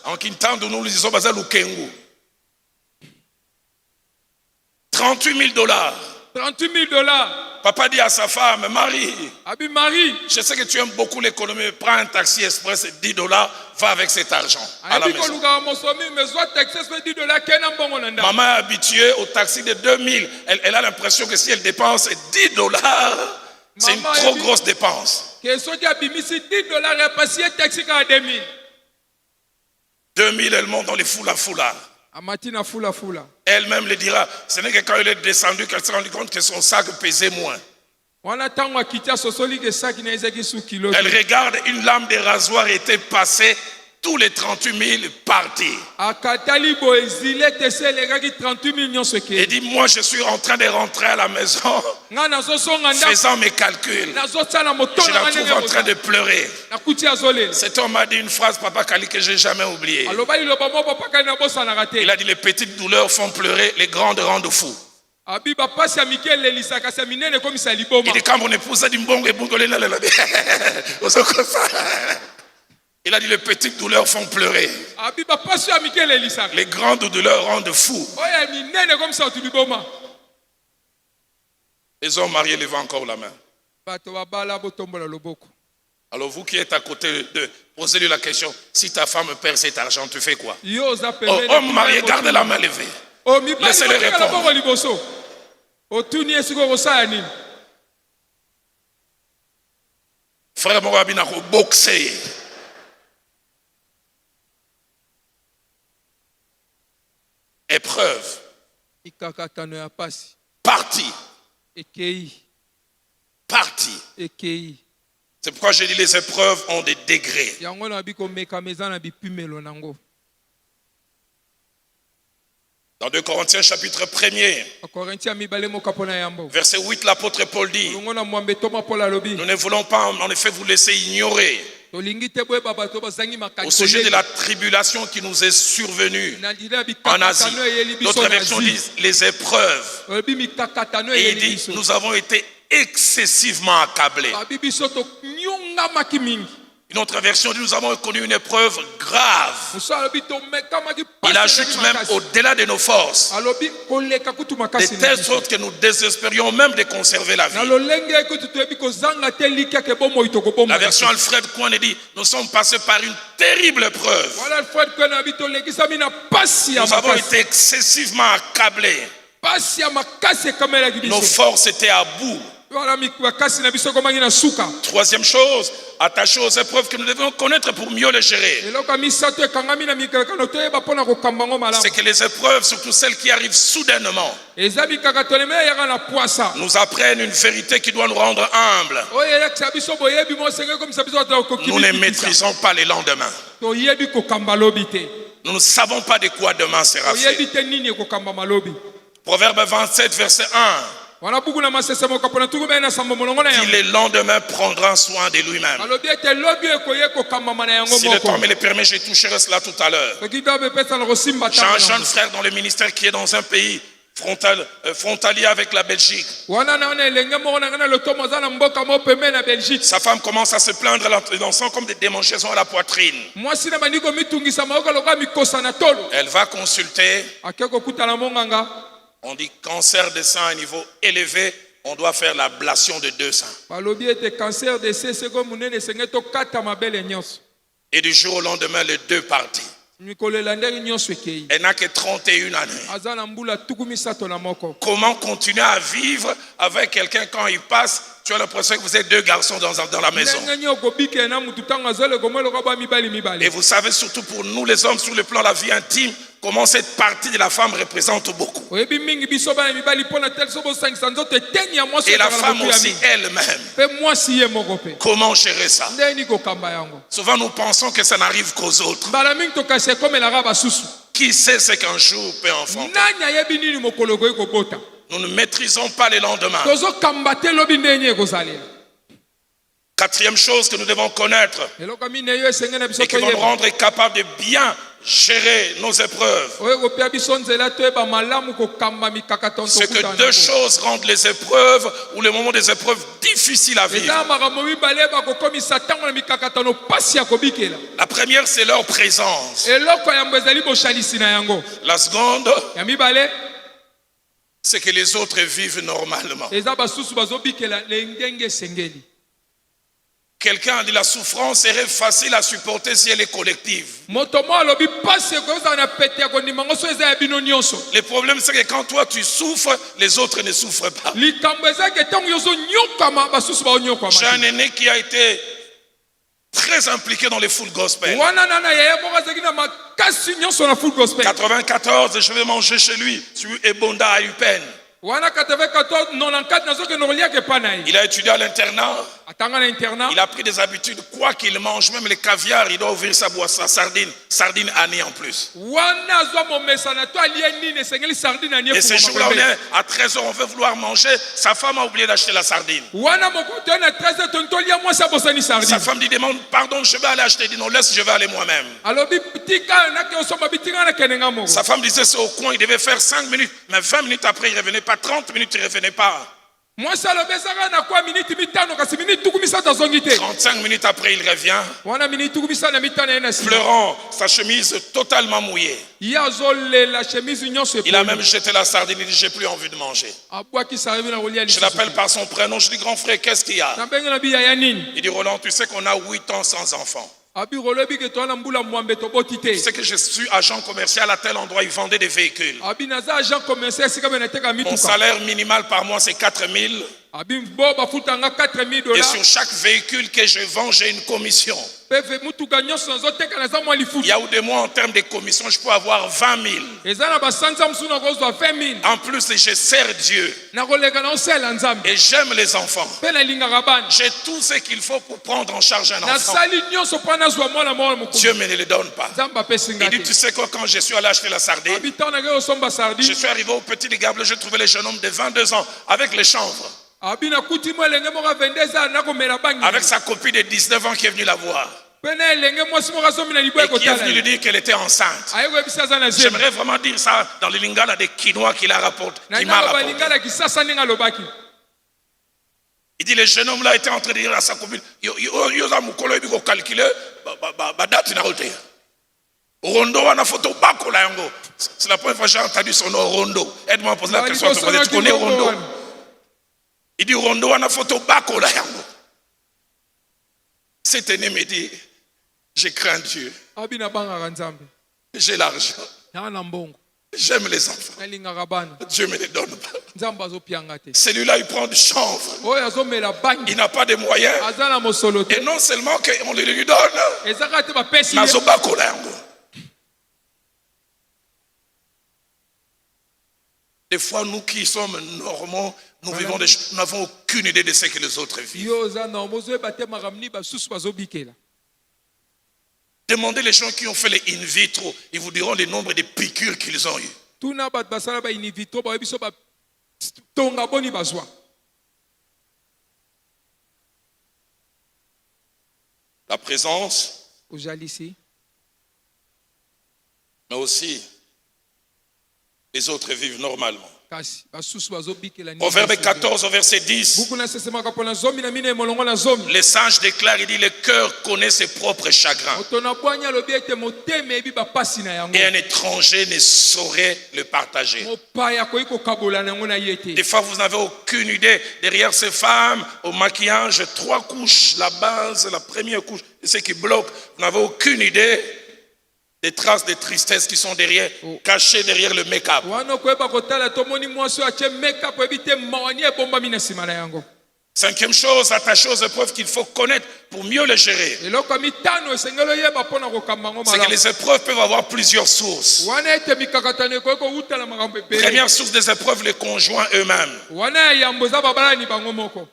En Kintandu, nous disons Lukengu. $38,000. Papa dit à sa femme, Marie, je sais que tu aimes beaucoup l'économie, prends un taxi express, $10, va avec cet argent à la maison. Maman est habituée au taxi de 2000. Elle a l'impression que si elle dépense $10, c'est une trop grosse dépense. 2000, elle monte dans les foula. Amatina fula. Elle-même le dira. Ce n'est que quand elle est descendue qu'elle s'est rendue compte que son sac pesait moins. Wana tango akitia sosoli ke saki na ezaki su kilo. Elle regarde, une lame de rasoir était passée, tous les 38 000 partis. Akatali bo ezile tese legaki 38 000 nyonso ke. Et dit, moi je suis en train de rentrer à la maison, Nga nazo songa nda. faisant mes calculs. Nazo tsala moto Je na la trouve en train de pleurer. Na kuti azole. Cet homme m'a dit une phrase, Papa Kali, que je n'ai jamais oubliée. Alobali lo bamo papa kana na bosa na rate. Il a dit, les petites douleurs font pleurer, les grandes rendent fous. Abiba pasi ya Mikel Elisaka sa minene comme ça liboma. Il dit, quand mon épouse a dit, mbongo et bongolé, il a dit, les petites douleurs font pleurer. Abiba pasi ya Mikel Elisaka. Les grandes douleurs rendent fous. Oya minene comme ça tu liboma. Les hommes mariés lèvent encore la main. Bato babala botombola loboko. Alors vous qui êtes à côté de, posez-lui la question, si ta femme perd cet argent, tu fais quoi? Yo za Oh, pemene. homme marié, garde la main levée. Oh mi ba Laissez-le répondre. liboso. Otuni esiko kosaya nini? Frère Morabi n'a pas boxé. Épreuve. Ikakatano ya pasi. Parti. Ekei. Parti. Ekei. C'est pourquoi je dis les épreuves ont des degrés. Yango na biko meka meza na bipimelo nango. Dans 2 Corinthiens chapitre 1er, Korintia mibale mo kapona yambo. verset 8, l'apôtre Paul dit, Longo na mwambe toma pola lobi. nous ne voulons pas en effet vous laisser ignorer Tolingi te boye baba to bazangi makati. au sujet de la tribulation qui nous est survenue Na dila en bikakatano Asie. eyeli biso. D'autres versions disent les épreuves. Obi mikakatano Et il eyeli dit, biso. nous avons été excessivement accablés. Babi biso to nyonga makimingi. Une autre version dit, nous avons connu une épreuve grave. Il ajoute même au-delà de nos forces, de telle sorte que nous désespérions même de conserver la vie. La version Alfred Kouane dit, nous sommes passés par une terrible épreuve. Nous avons été excessivement accablés. Nos forces étaient à bout. Troisième chose, attachée aux épreuves que nous devons connaître pour mieux les gérer. C'est que les épreuves, surtout celles qui arrivent soudainement, nous apprennent une vérité qui doit nous rendre humbles. Nous ne maîtrisons pas les lendemains. Nous ne savons pas de quoi demain sera fait. Proverbe 27, verset 1. Qui le lendemain prendra soin de lui-même. Si le temps me le permet, je toucherai cela tout à l'heure. J'ai un jeune frère dans le ministère qui est dans un pays frontalier avec la Belgique. Sa femme commence à se plaindre en sent comme des démangeaisons à la poitrine. Elle va consulter. On dit cancer de sein à un niveau élevé, on doit faire l'ablation de 2 seins. Et du jour au lendemain, les 2 partis. Elle n'a que 31 années. Comment continuer à vivre avec quelqu'un quand il passe? Tu as l'impression que vous êtes 2 garçons dans la maison. Et vous savez surtout pour nous les hommes sur le plan de la vie intime, comment cette partie de la femme représente beaucoup. Et la femme aussi elle-même. Comment gérer ça? Souvent nous pensons que ça n'arrive qu'aux autres. Qui sait ce qu'un jour peut enfanter? Nous ne maîtrisons pas les lendemains. 4e chose que nous devons connaître et qui va nous rendre capables de bien gérer nos épreuves. C'est que 2 choses rendent les épreuves ou le moment des épreuves difficiles à vivre. La première, c'est leur présence. La seconde, c'est que les autres vivent normalement. Quelqu'un a dit la souffrance serait facile à supporter si elle est collective. Le problème c'est que quand toi tu souffres, les autres ne souffrent pas. J'ai un aîné qui a été très impliqué dans les full gospel. wana nana yaya moko azalaki na makasi nyonso na full gospel 94, je vais manger chez lui, sur Ebonda à Upen. wana 94 94 nazokende koliaka epai na ye Il a étudié à l'internat. atanga na internat Il a pris des habitudes, quoi qu'il mange, même les caviar, il doit ouvrir sa boîte, sa sardine année en plus. wana azwa momesana to alie nini esengeli sardine anie Et ce jour-là, on est à 13h, on veut vouloir manger. Sa femme a oublié d'acheter la sardine. wana moko to na 13 ton tolia mwasi abosani Sa sardine femme dit, demande pardon, je vais aller acheter. Il dit non, laisse, je vais aller moi-même. alobi tika nake osomba bitinga na kenenga moko Sa femme disait c'est au coin, il devait faire 5 minutes, mais 20 minutes après, il ne revenait pas, 30 minutes, il ne revenait pas. mwasi alobi ezaka na kwa miniti mitano kasi miniti tuku misato azongi te 35 minutes après, il revient, wana miniti tuku misana na mitano ye na nsima pleurant, sa chemise totalement mouillée. ye azolela chemise nyonso Il a même jeté la sardine, il dit, j'ai plus envie de manger. abwaki sardine na kolia Je lisusu l'appelle par son prénom, je dis, grand frère, qu'est-ce qu'il y a? na mbenge na biya ya nini Il dit, Roland, tu sais qu'on a 8 ans sans enfant. abi kolobi ke toana mbula mwambe toboti te Tu sais que je suis agent commercial à tel endroit, ils vendaient des véhicules. abi naza agent commercial esika be nateka Mon mituka salaire minimal par mois, c'est 4 000. abi bo bafutanga 4000 Et dollars sur chaque véhicule que je vends, j'ai une commission. pefe mutuka nyonso nazoteka naza mwa Il y lifuta a où de moi, en termes de commission, je peux avoir 20 000. eza na basanza mosusu nakozwa 20 000 En plus, je sers Dieu. nakoleka na osala nzambe Et j'aime les enfants. mpe nalingaka bana J'ai tout ce qu'il faut pour prendre en charge un enfant. nasali nyonso mpo nazwa mwana moko mokolo Dieu ne me le donne pas. nzambe apesi nga Il dit, te tu sais quoi, quand je suis allé acheter la sardine, abi ntango nakei kosomba je sardine suis arrivé au petit ligable, je trouvais le jeune homme de 22 ans avec les chanvres, abi nakuti mo elenge moko avende eza nakomela bangi avec sa copine de 19 ans qui est venue la voir. mpe na elenge mwasi moko azomi na liboya Et qui est kotala venu lui ye dire qu'elle était enceinte. aye koyebisa aza na zemi J'aimerais vraiment dire ça dans le lingala des Quinois qu'il a rapporté, na qui m'a ntango rapporté. balingala kisasa ndenge alobaki Il dit, le jeune homme là était en train de dire à sa copine, yoza mukolo ebi ko calculer ba date na route. Rondo wana photo bako la yango. C'est la première fois que j'ai entendu son nom Rondo. Aide-moi à poser la question, tu connais Rondo? Il dit Rondo wana photo bako la yango. Cet aîné me dit, je crains Dieu, abi nabangaka nzambe j'ai l'argent, naa na mbongo j'aime les enfants. nalingaka bana Dieu me les donne pas. nzambe azopianga te Celui-là, il prend du chanvre. oyo azomela bangi Il n'a pas de moyens. aza na mosolo te Et non seulement qu'on le lui donne, ezaka te bapesi ye nazo bako la yango. Des fois, nous qui sommes normaux, nous vivons des choses, nous n'avons aucune idée de ce que les autres vivent. yo oza na mozoyeba te makambo nini basusu bazobikela Demandez les gens qui ont fait les in vitro, ils vous diront le nombre de piqûres qu'ils ont eu. tuna bato basala bainivitro bayebi so batonga boni bazwa La présence, ojalisi mais aussi les autres vivent normalement. kasi basusu bazobikela nini Proverbe basusu. 14 au verset 10, buku nasesemaka mpo na zomi na mine molongo na zomi le sage déclare, il dit, le cœur connaît ses propres chagrins moto na bwanya alobi ete motema eyebi bapasi na yango et un étranger ne saurait le partager. mopaya akoki kokabola na yango na ye te Des fois, vous n'avez aucune idée. Derrière ces femmes, au maquillage, 3 couches, la base, la première couche, et ce qui bloque, vous n'avez aucune idée des traces de tristesse qui sont derrière, cachées derrière le make-up. wana okoyeba kotala tomoni mwasi oyo atie makeup oyebi te mawani ebombami na nsima na yango 5e chose, attachée aux épreuves qu'il faut connaître pour mieux les gérer. eloko ya mitano esengeli oyeba mpo na kokamba yango C'est que malamu les épreuves peuvent avoir plusieurs sources. wana ete mikakatano ekoki kowutala makambo ebele Première source des épreuves, les conjoints eux-mêmes. wana ya yambo eza babalani bango moko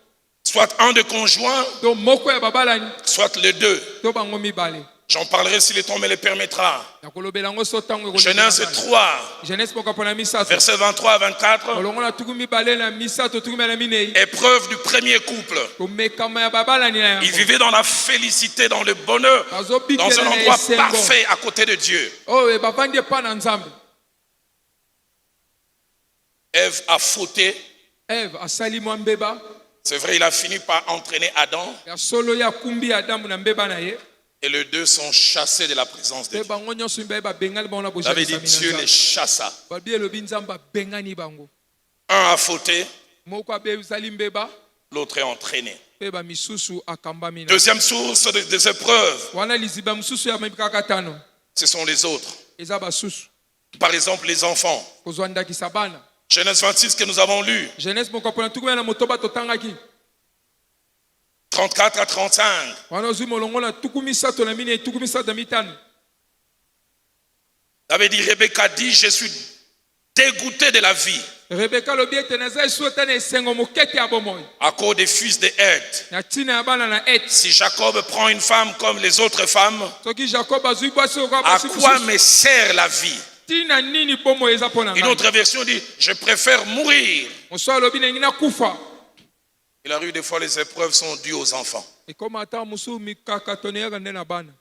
Soit un des conjoints, to moko ya babalani soit les deux. to bango mibale J'en parlerai si le temps me le permettra. nakolobela yango so ntango Genèse 3, genèse moko mpona misato versets 23 à 24. molongo na tuku mibale na misato tuku na minei Épreuve du premier couple. komekama ya babalani na Ils yango vivaient dans la félicité, dans le bonheur, dans un bazobikela na endroit esengo parfait à côté de Dieu. oyo bavandi epa na nzambe Ève a fauté. eve asali mwa mbeba C'est vrai, il a fini par entraîner Adam. ya solo ye akumbi adamu na mbeba na ye Et les deux sont chassés de la présence de mpe Dieu. bango nyonso mibale babengani bango na Ça veut dire Dieu les chassa. babi elobi nzambe abengani bango Un a fauté, moko abezali mbeba l'autre est entraîné. mpe bamisusu akambami na Deuxième source des épreuves, wana liziba mosusu ya mikakatano ce sont les autres. eza basusu Par exemple, les enfants. kozwa ndakisa bana Genèse 26 que nous avons lu. genèse moko mpona tukumela na motoba totangaki 34 à 35. wana ozwi molongo na tuku misato na mine tuku misato na mitano. Avait dit, Rebecca dit, je suis dégoûté de la vie Rebeka lobi ete naza esueta na esengo mokete ya bomoi à cause des fils de Het. na ntina ya bana na Et. Si Jacob prend une femme comme les autres femmes, Soki Jacob azwi bwasi okoka à basi quoi mosusu, me sert la vie? ntina nini bomoi eza mpo na Une ngai? autre version dit, je préfère mourir. mosusu alobi nengi nakufa. Il arrive des fois, les épreuves sont dues aux enfants. ekoma ata mosusu mikakatano eyaka nde na bana.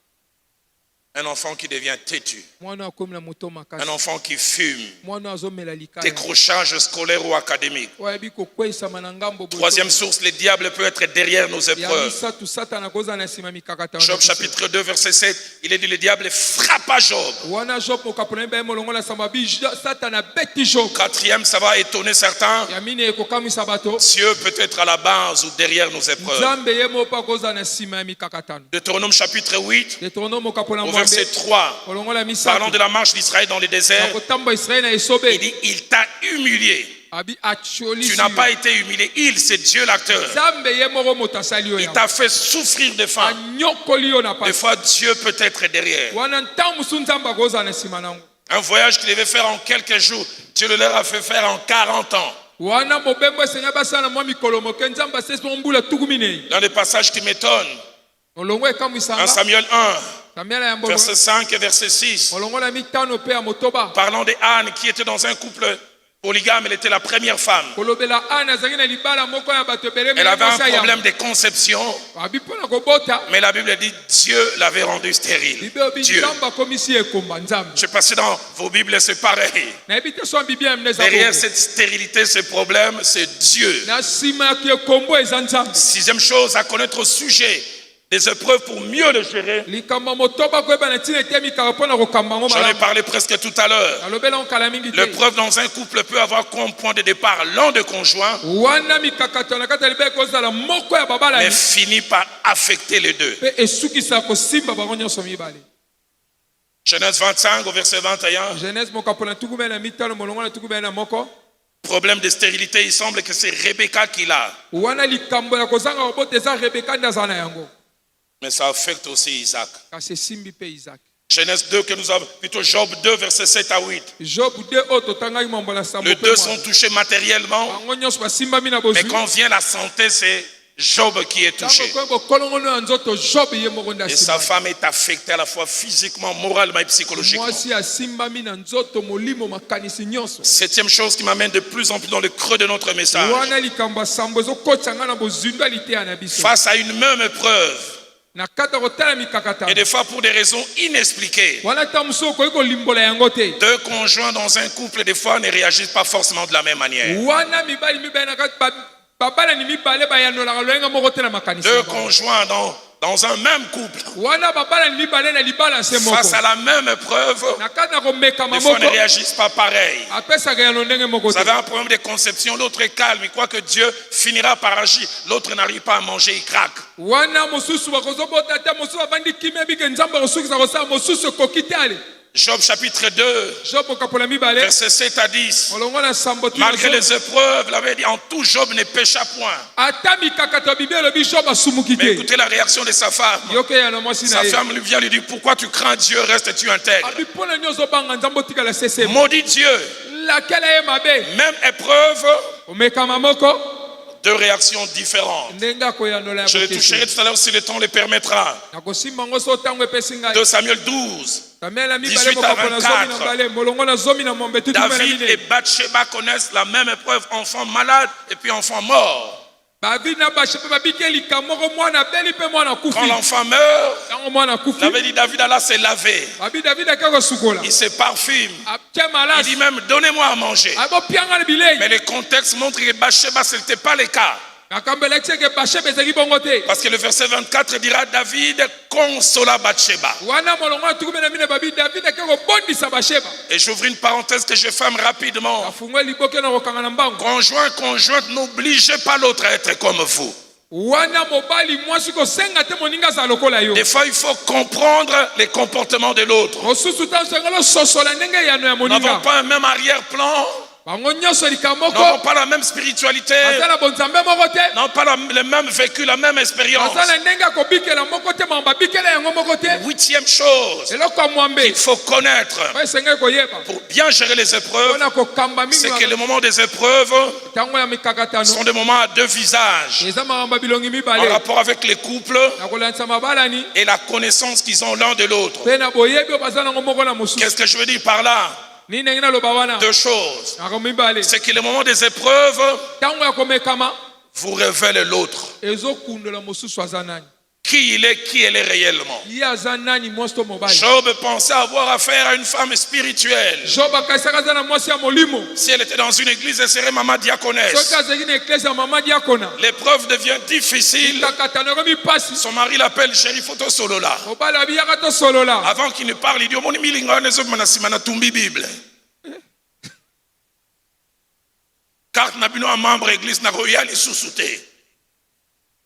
Un enfant qui devient têtu, mwana akomi na moto makasi, un enfant qui fume, mwana azomela likaya, décrochage scolaire ou académique. oyo ayebi kokweyisama na ngambo boye. Troisième source, le diable peut être derrière nos ya épreuves. misatu satana akozala na nsima mikakatano na Job biso. chapitre 2 verset 7, il est dit, le diable frappa Job. wana Job mokapona mbe molongo na samba bi satana beti Job. Quatrième, ça va étonner certains, ya mine ekokamwisa bato, Dieu peut être à la base ou derrière nos épreuves. nzambe ye moko akozala na nsima ya mikakatano. Deutéronome chapitre 8 Deutéronome mokapona au verset 3, molongo na parlant misato de la marche d'Israël dans le désert, kotambola Israeli na esobe, il dit, il t'a humilié. abi Tu acholisi n'as pas été humilié, c'est Dieu l'acteur. nzambe ye moko moto asali yo Il yango, t'a fait souffrir de faim. anyokoli yo na Des pasi. fois, Dieu peut être derrière. wana ntango mosusu nzambe akozala na nsima nango. Un voyage qu'il devait faire en quelques jours, Dieu le leur a fait faire en 40 ans. wana mobembo esenya basala mwa mikolo moke nzambe asesi mo mbula tuku minei. Dans des passages qui m'étonnent, molongo 1 ekamwisanga Samuel 1, Samuel ya mbongo verset 5 et verset 6, molongo na mitano mpe ya motoba parlant de Anne qui était dans un couple polygame, elle était la première femme. kolobela ana azalaki na libala moko ya bato ebele Elle avait un mwasi ya problème de conception, abi mpona kobota mais la Bible dit Dieu l'avait rendue stérile. bibe obi Dieu. nzambe akomisi ekomba nzambe. Je sais pas si dans vos Bibles c'est pareil. nayebi te so ya biblia mine eza Derrière bongo. cette stérilité, ce problème, c'est Dieu. na nsima ya ekombo eza nzambe. Sixième chose à connaître au sujet des épreuves pour mieux le gérer. likambo ya motoba koyeba na ntina ete mikaka mpona kokamba yango J'en ai malamu. parlé presque tout à l'heure. alobela ngo kala mingi te. L'épreuve dans un couple peut avoir comme point de départ l'un des conjoints, wana mikakato na kati ya libala ekozala moko ya mais babalani finit par affecter les deux. mpe esukisaka kosimba bango nyonso mibale. Genèse 25 au verset 21. genèse mokapo na tuku mbe na mitano molongo na tuku mbe na moko. Problème de stérilité, il semble que c'est Rebecca qui l'a. wana likambo ya kozanga kobota eza rebeka nde aza na yango, Mais ça affecte aussi Isaac. kasi esimbi mpe isaac. Genèse 2 que nous avons, plutôt Job 2 verset 7 à 8. job 2 oyo totangaki mambo na sambo Les mpe deux mwana. sont touchés matériellement, bango nyonso basimbami na mais bozwi. quand vient la santé, c'est Job qui est touché. ntango koyi bokolongono ya nzoto job ye moko nde Et sa asimbami. femme est affectée à la fois physiquement, moralement et psychologiquement. mwasi asimbami na nzoto molimo makanisi nyonso. Septième chose qui m'amène de plus en plus dans le creux de notre message. wana likambo ya sambo ezokotisa nga na bozindo ya liteya na biso. Face à une même épreuve, na kati ya kotala et mikakatano des fois pour des raisons inexpliquées, wana ntango mosusu okoki kolimbola yango te. deux conjoints dans un couple, des fois, ne réagissent pas forcément de la même manière. wana mibali mibale na kati babalani mibale bayanolaka loyenga moko te na makanisi Deux na bango. conjoints dans un même couple, wana babalani mibale na libala se moko face à la même épreuve, na kati na komekama des fois moko ne réagissent pas pareil. apesaka yano ndenge moko Vous te. avez un problème de conception, l'autre est calme, il croit que Dieu finira par agir, l'autre n'arrive pas à manger, il craque. wana mosusu bakozobota te mosusu bavandi kimia bike nzambe akosukisa kosala mosusu ekoki te ale. Job chapitre 2, job okapola mibale verset 7 à 10. molongo na sambo tina Malgré Job. les épreuves, il avait dit en tout, Job ne pécha point. ata mikakato ya biblia elobi job asumuki Mais te. écoutez la réaction de sa femme. yoke ya na mwasi na Sa ye femme lui vient lui dire, pourquoi tu crains Dieu, restes-tu intègre? abi mpona nini ozobanga nzambe otikala sese. Maudit Dieu. lakela ye mabe Même épreuve, omekama moko deux réactions différentes. ndenge akoyanola ya Je le bokesi. toucherai tout à l'heure si le temps le permettra. nakosimba ngo so ntango epesi ngai. 2 Samuel 12. kamela 18 mibale à mokapo na 24. zomi na mbale molongo na zomi na mombe tutu David et Bathsheba connaissent la même épreuve, enfant malade et puis enfant mort. bavi na bashepe babiki elika moko mwana beli mpe mwana Quand kufi. l'enfant meurt, ntango mwana kufi David dit, David alla se laver. babi david ake kosukola Il se parfume. atie Il malasi dit même, donnez-moi à manger. abopianga na bilei. Mais le contexte montre que Bathsheba, ce n'était pas le cas. nakambo elakisi eke bashepe ezali bongo te. Parce que le verset 24 dira, David consola Bathsheba. wana molongo na tuku mpe na mine babi david ake kobondisa basheba. Et j'ouvre une parenthèse que je ferme rapidement. afungwe liboke na kokanga na mbango. Conjointe, n'obligez pas l'autre à être comme vous. wana mobali mwasi kosenga te moninga azala lokola yo. Des fois, il faut comprendre les comportements de l'autre. mosusu ntango sengela ososola ndenge yano ya Nous n'avons moninga. pas un même arrière-plan. bango nyonso likambo Nous n'avons moko pas la même spiritualité. bazala bonzambe moko te. Nous n'ont pas le même vécu, la même expérience. aza na ndenge akobikela moko te mamba bikela yango moko te. Huitième chose Eloko ya mwambe qu'il faut connaître oyo esengeli koyeba pour bien gérer les épreuves, mpona kokamba mingi c'est que les moments des épreuves ntango ya mikakatano sont des moments à deux visages eza makambo ya bilongi en mibale rapport avec les couples na kolandisa mabalani et la connaissance qu'ils ont l'un de l'autre. mpe na boyebi oyo baza nango moko na mosusu. Qu'est-ce que je veux dire par là? Nini ndenge naloba wana Deux choses. makambo mibale C'est que les moments des épreuves ntango ya komekama vous révèlent l'autre. ezokundola mosusu aza nani, Qui il est, qui elle est réellement. ye aza nani mwasi to mobali. Job pensait avoir affaire à une femme spirituelle. job akaisaka aza na mwasi ya molimo. Si elle était dans une église, elle serait maman soki diaconesse. azalaki na eklese ya mama diakona L'épreuve devient difficile. mikakatano ekomi mpasi Son mari l'appelle chéri photo solola. mobali abiyaka tosolola Avant qu'il ne parle, il dit omoni milinga wana ezobima nsima na tumbi Bible. Carte na bino a membre église na koya lisusu te.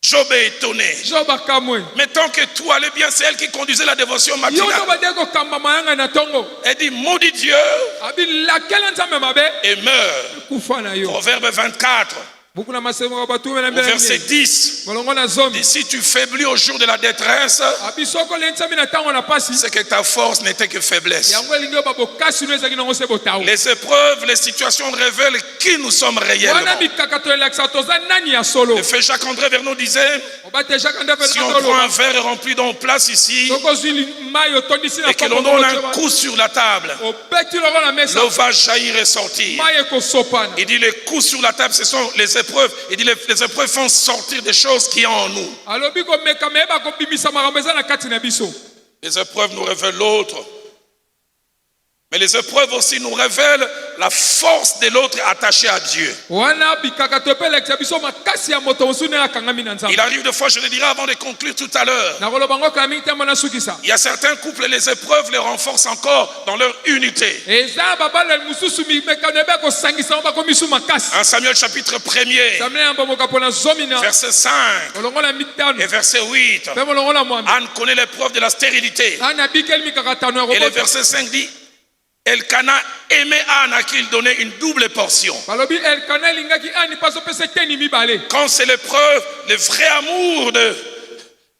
Job est étonné. job akamwe Mais tant que tout allait bien, c'est elle qui conduisait la dévotion yo matinale. to badeki kokamba mayanga na ntongo Elle dit maudit Dieu abi lakela nzambe mabe et meurt. kufa na yo. Proverbe 24, buku na masemo ya batume na au verset mbele 10. molongo na zomi Et si tu faiblis au jour de la détresse, abi soko lensami na ntango na pasi c'est que ta force n'était que faiblesse. yango elingi oyo babokasi no ezalaki nango se botao Les épreuves, les situations révélent qui nous sommes wana réellement. mikakato elakisa toza nani ya solo. Le feu Jacques-André Vernon disait, obate jaka nde si on prend un verre rempli d'eau place ici, soko ozwi mai otondisi na et que l'on donne un coup sur la table, obeti longo na mesa l'eau va jaillir et sortir. mai ekosopana. Il dit les coups sur la table, ce sont les épreuves. Il dit les épreuves font sortir des choses qui sont en nous. alobi komeka meyeba kobimisa makambo eza na kati na biso. Les épreuves nous révèlent l'autre. Mais les épreuves aussi nous révèlent la force de l'autre attachée à Dieu. wana bikakato mpe elekisa biso makasi ya moto mosusu ndenge akangami na Il nzambe. arrive des fois, je le dirai avant de conclure tout à l'heure, nakoloba ngo kala mingi te mona sukisa il y a certains couples, les épreuves les renforcent encore dans leur unité. eza babaleli mosusu mimekano ebe kosangisa ngo bakomisu makasi. 1 Samuel chapitre 1er, samile ya mbomoka mpona zomi na verset 5 molongo na mitano et verset 8. mpe molongo na mwambe Anne connaît l'épreuve de la stérilité. ana abikeli mikakatano ya Et le kobota. verset 5 dit, Elkana aimait Anne à qui il donnait une double portion. balobi elkana elingaki ani mpe azopesa eteni mibale. Quand c'est l'épreuve, le vrai amour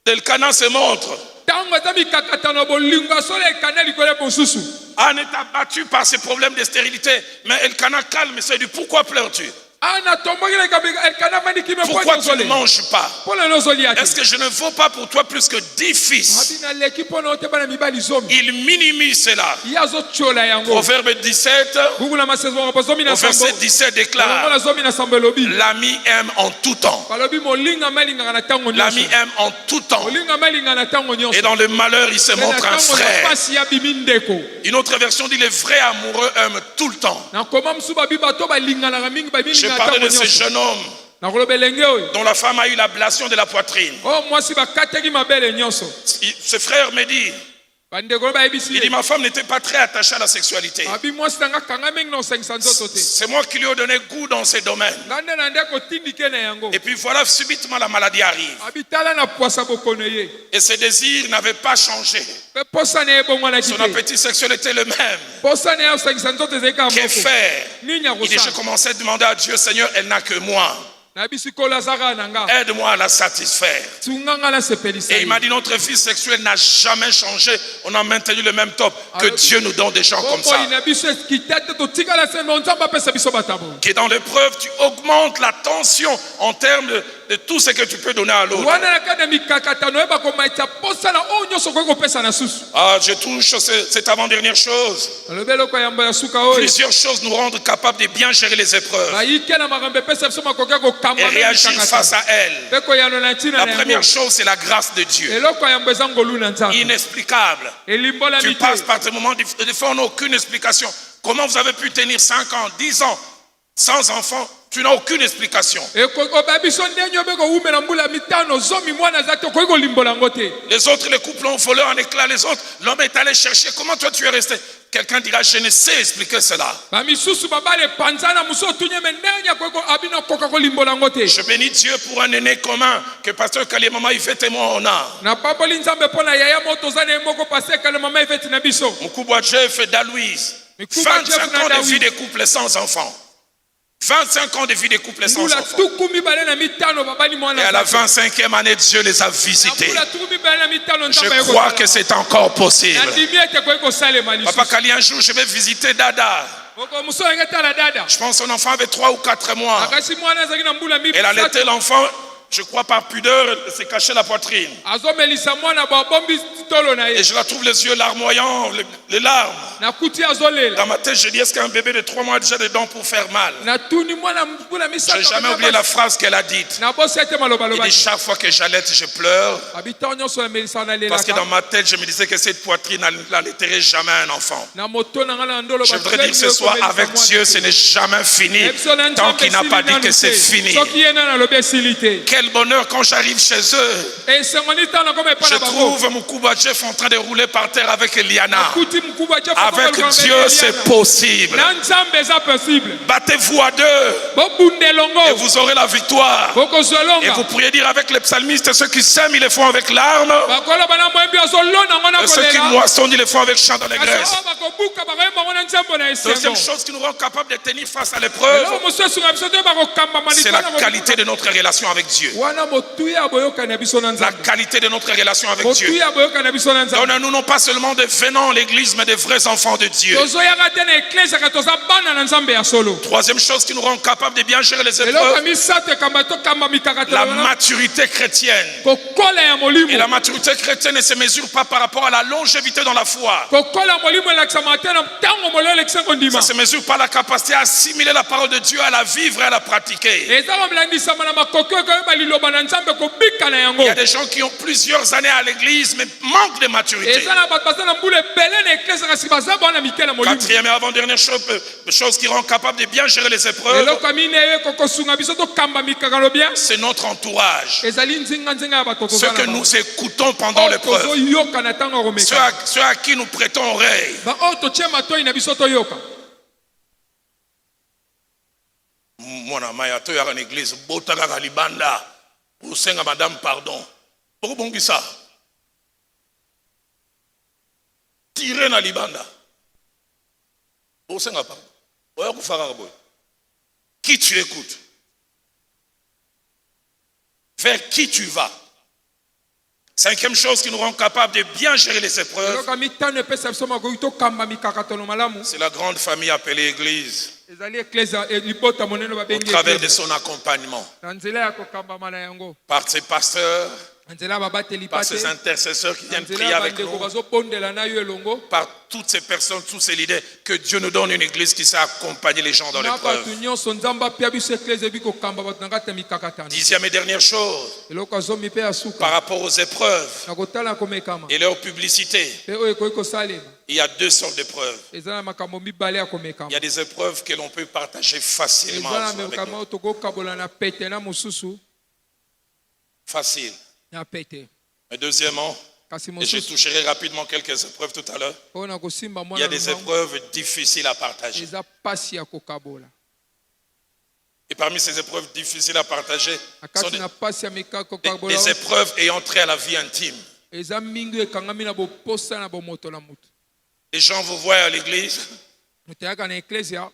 d'Elkana se montre. ntango eza mikakatano bolingo asola elkana likolo ya mosusu. Anne est abattue par ses problèmes de stérilité. Mais Elkana calme et se dit, pourquoi pleures-tu? ana tombokeli elkana avandiki me Pourquoi tu ne manges pas? mpona nozolia te. Est-ce que je ne vaux pas pour toi plus que 10 fils? abi naleki mpona ote bana mibali zomi. Il minimise cela. ye azotyola yango. Proverbe 17, buku na masezo zomi na au verset sambo 17 molongo déclare, na zomi na sambo elobi l'ami aime en tout temps. balobi molingama elingaka na ntango L'ami nyonso. aime en tout temps. molingama elingaka na ntango Et nyonso. dans le malheur, il se Mpe na montre un ntango na frère. pasi abimi ndeko. Une autre version dit, les vrais amoureux aiment tout le temps. nakoma mosusu babi bato balinganaka mingi Je babilingaka parlais ntango de ce nyonso. jeune homme nakoloba elenge oyo dont la femme a eu l'ablation de la poitrine. oyo mwasi bakataki mabele nyonso. Ce frère me dit, bandeko bayebisi il dit, ye ma femme n'était pas très attachée à la sexualité. abi mwasi nanga kanga mingi na kosangisa nzoto te. C'est moi qui lui ai donné goût dans ces domaines. nga nde na nde kotindike na yango. Et puis voilà, subitement la maladie arrive. abi tala na pwasa bokono ye. Et ses désirs n'avaient pas changé. mpe posa na ye ebongwanaki Son te. appétit sexuel était le même. posa na ye kosangisa nzoto ezalaki kaka Que moko. faire? nini ya Il dit, je kosala. commençais à demander à Dieu, Seigneur, elle n'a que moi. nayebisi kolo aza kaka na nga. Aide-moi à la satisfaire. tunganga nasepelisa Et il ye. m'a dit, notre vie sexuelle n'a jamais changé. On a maintenu le même top. Que Dieu nous donne des gens comme ça. bomoi na biso ekita te totikala sembe nzambe apesa biso batabo. Qui dans l'épreuve, tu augmentes la tension en termes de tout ce que tu peux donner à l'autre. wana na kati na mikakatano oyeba komaitisa posa na oyo nyonso okoki kopesa na susu. Ah, je touche cette avant-dernière chose. alobi eloko yamba ya suka oyo Plusieurs choses nous rendent capables de bien gérer les épreuves bayike na makambo epesa biso makoki ya kokamba et réagir face à elles. mpe koyano na ntina La na première yango. chose, c'est la grâce de Dieu. eloko yambo eza ngolu na nzambe Inexplicable. elimbolami Tu te. passes par des moments, des fois on n'a aucune explication. Comment vous avez pu tenir 5 ans, 10 ans sans enfant? Tu n'as aucune explication. oba biso ndenge obe kowumela mbula mitano zomi mwana aza te okoki kolimbola yango te. Les autres, les couples ont volé en éclats. Les autres, l'homme est allé chercher. Comment toi tu es resté? Quelqu'un dira, je ne sais expliquer cela. bamisusu babala epanza na mosu otunye me ndenge akoki abino akoka kolimbola yango te. Je bénis Dieu pour un aîné commun que pasteur Kalimama Yvette et moi on a. napapoli nzambe mpo na yaya mo toza na ye moko pase ekale mama eveti na biso. Mukubwa Jeff et Dalouise. Mukubwa Jeff 25 na ans de Dalouise. vie de couple sans enfants. 25 ans de vie de couple sans mbula enfant. tukumi bale na mitano babali Et mwana à la nzambe. 25e année, Dieu les a visités. Mbula tukumi bale na mitano nzambe Je crois que c'est encore possible. nandimi ete koki kosalema lisusu. Papa Kali, un jour, je vais visiter Dada. Oko mosusu alenge tala dada Je pense son enfant avait 3 ou 4 mois. akasi mwana azalaki na mbula Elle allaitait l'enfant, je crois par pudeur, elle s'est cachée la poitrine. azomelisa mwana babombi tolo na Et ye je la trouve les yeux larmoyants, les larmes. nakuti azolela Dans ma tête, je dis, est-ce qu'un bébé de 3 mois a déjà des dents pour faire mal? natuni mwana mbula Je misato n'ai jamais oublié la phrase qu'elle a dite. nabosi ete Il malobaloba dit, chaque fois que j'allaite, je pleure. abitao nyonso namelisa Parce que dans nalelaka ma tête, je me disais que cette poitrine n'allaiterait jamais un enfant. na moto na nga na ndolo Je voudrais dire ce soir, avec Dieu, ce n'est jamais fini. Tant qu'il n'a pas dit que c'est fini. soki ye nani alobi esili te Quel bonheur quand j'arrive chez eux. esengoni ntango nakoma epai Je na bango trouve Moukuba Jeff en train de rouler par terre avec Eliana. nakuti mkubwa Jeff Avec akoma Dieu, kolukamba c'est Eliana. possible. na nzambe eza possible Battez-vous à deux bobunda et elongo vous aurez la victoire. bokozwa Et elonga vous pourriez dire avec les psalmistes, ceux qui sèment, ils le font avec larmes. bakoloba na moyembi azolona ngo na Et ceux qui kolela moissonnent, ils le font avec chant d'allégresse. kasi oyo bakobuka bakoyemba ngo na nzambe na esengo Deuxième chose qui nous rend capable de tenir face à l'épreuve, eloko mosusu esunga biso te bakokamba c'est la malikona qualité de notre relation avec Dieu. wana motuya ya boyokani ya biso na La nzambe qualité de notre relation avec Dieu. motuya ya boyokani ya biso na nzambe Donne-nous non pas seulement des venants à l'église, mais des vrais enfants de Dieu. tozoyaka te na eklese ka toza bana na nzambe ya solo Troisième chose qui nous rend capable de bien gérer les eloko ya épreuves, misato ekamba tokamba la mikakatelo maturité chrétienne. kokola ya Et molimo la maturité chrétienne ne se mesure pas par rapport à la longévité dans la foi. kokola ya molimo elakisama te na ntango molelo elekisango ndima Ça se mesure par la capacité à assimiler la parole de Dieu, à la vivre et à la pratiquer. eza kolandisama na makoki oyo koyeba liloba na nzambe kobika na yango Il y a des gens qui ont plusieurs années à l'église, mais manquent de maturité. eza na bato baza na mbula ebele na eklese kasi baza bana mike na molimo Quatrième et avant-dernière chose qui rend capable de bien gérer les épreuves, eloko ya mine ye kokosunga biso tokamba mikakalo bien c'est notre entourage. ezali nzinga ya bato Ceux que nous écoutons pendant oyo l'épreuve. tozoyoka na ntango ya komeka Ceux à qui nous prêtons oreille. baoyo totie matoi na biso toyoka Mwana maya to yaka na église bota kaka libanda osenga madame pardon okobongisa tire na libanda osenga pardon oya kufa kaka boye. Qui tu écoutes, vers qui tu vas. Cinquième chose qui nous rend capable de bien gérer les épreuves, eloko ya mitano epesa biso makoki tokamba mikakatano malamu c'est la grande famille appelée Église, ezali eklese libota monene au babengi travers de eklese. son accompagnement, na nzela ya kokambama na yango par ses pasteurs, na nzela ya babateli par pate ses intercesseurs qui na viennent nzela prier ya avec bandeko nous, bazobondela na yo elongo par toutes ces personnes, tous ces leaders, que Dieu nous donne une église qui sait accompagner les gens dans na bato l'épreuve. nyonso nzambe apia biso eklese ebi kokamba bato na kati ya mikakatano Dixième et dernière chose, eloko azomi mpe ya par suka rapport aux épreuves na kotala komekama et leur publicité, mpe oyo ekoki kosalema il y a deux sortes d'épreuves. eza na makambo mibale ya Il y komekama a des épreuves que l'on peut partager facilement eza na avec makambo nous. oyo tokokabola na pete na mosusu Facile. na pete Mais deuxièmement, kasi et je mosusu toucherai rapidement quelques épreuves tout à l'heure, oyo na kosimba il y a mwana des lubango épreuves difficiles à partager. eza pasi ya kokabola Et parmi ces épreuves difficiles à partager, na sont kati na pasi ya kokabola des épreuves ayant trait à la vie intime. eza mingi ekangami na boposa na bomoto na moto Les gens vous voient à l'église, moto ayaka na eklesia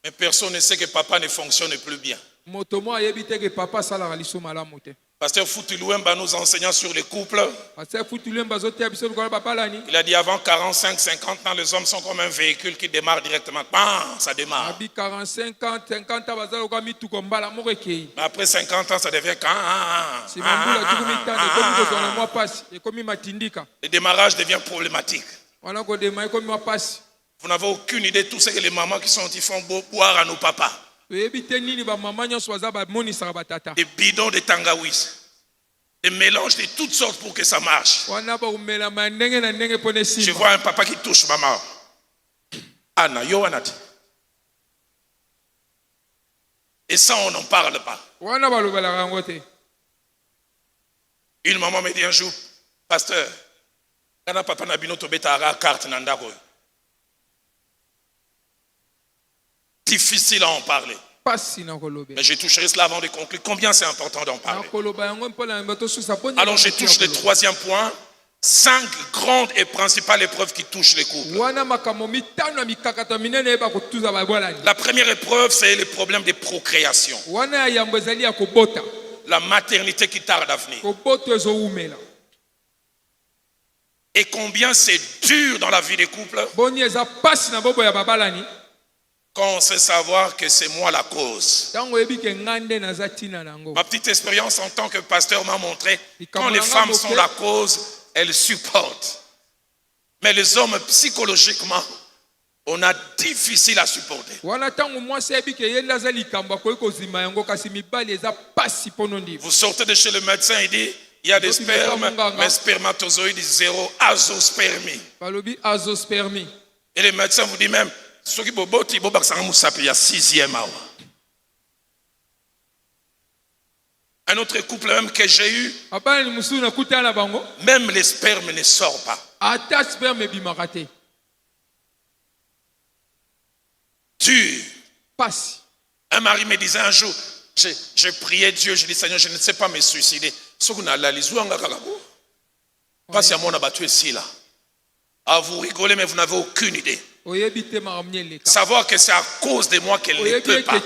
mais personne ne sait que papa ne fonctionne plus bien. moto mo ayebi te ke papa asalaka liso malamu te Pasteur Foutulouemba nous enseignant sur les couples. paster futulemba azoteya biso likolo babalani Il a dit avant 45-50 ans, les hommes sont comme un véhicule qui démarre directement. Bam, ça démarre. abi 45 ans 50 ans baza lokola mituko mbala moko ekei Mais après 50 ans, ça devient nsima mbula tuku mitano ekomi kozwa na mwa pasi ekomi matindika Le démarrage devient problématique. wana kodema ekomi mwa pasi Vous n'avez aucune idée de tout ce que les mamans qui sont, ils font boire à nos papas. toyebi te nini bamama nyonso baza bamonisaka batata Des bidons de tangawis. Des mélanges de toutes sortes pour que ça marche. wana bakomelama ndenge na ndenge mpo na Je esimba vois un papa qui touche maman. Anna, Yohanati. Et ça, on n'en parle pas. wana balobelaka yango te Une maman me dit un jour, pasteur, kana papa na bino tobeta ara carte na ndako. Difficile à en parler. pasi na kolobela Mais je toucherai cela avant de conclure. Combien c'est important d'en na parler. koloba yango mpona yamba tosusa Alors je touche le troisième point. 5 grandes et principales épreuves qui touchent les couples. wana makambo mitano ya mikakatano minene eyeba kotuza babolani. La première épreuve, c'est le problème de procréation. Wana ya yambo ezali ya kobota. La maternité qui tarde à venir. Koboto ezowumela. Et combien c'est dur dans la vie des couples Boni eza pasi na bobo ya babalani. quand on sait savoir que c'est moi la cause. Tango yebi ke ngande naza tina nango. Ma petite expérience en tant que pasteur m'a montré, quand les femmes sont la cause, elles supportent. Mais les hommes, psychologiquement, on a difficile à supporter. Wana tango mwasi yebi ke yenda za likambo ko kozima yango kasi mibali eza pasi pono ndi. Vous sortez de chez le médecin, il dit, il y a des spermes, mais spermatozoïdes zéro, azospermie. Balobi azospermie. Et les médecins vous disent même, ceux qui boboti, bobaksanga musapi, il y a 6e awa. Un autre couple même que j'ai eu, Abana ni musu na kutana bango. même les spermes ne sortent pas. Ata sperme bimarate. Dur. Pasi. Un mari me disait un jour, j'ai prié Dieu, je dis Seigneur, je ne sais pas me suicider. Parce que moi, on a battu ici là. Ah, vous rigolez, mais vous n'avez aucune idée. Savoir que c'est à cause de moi qu'elle ne peut pas.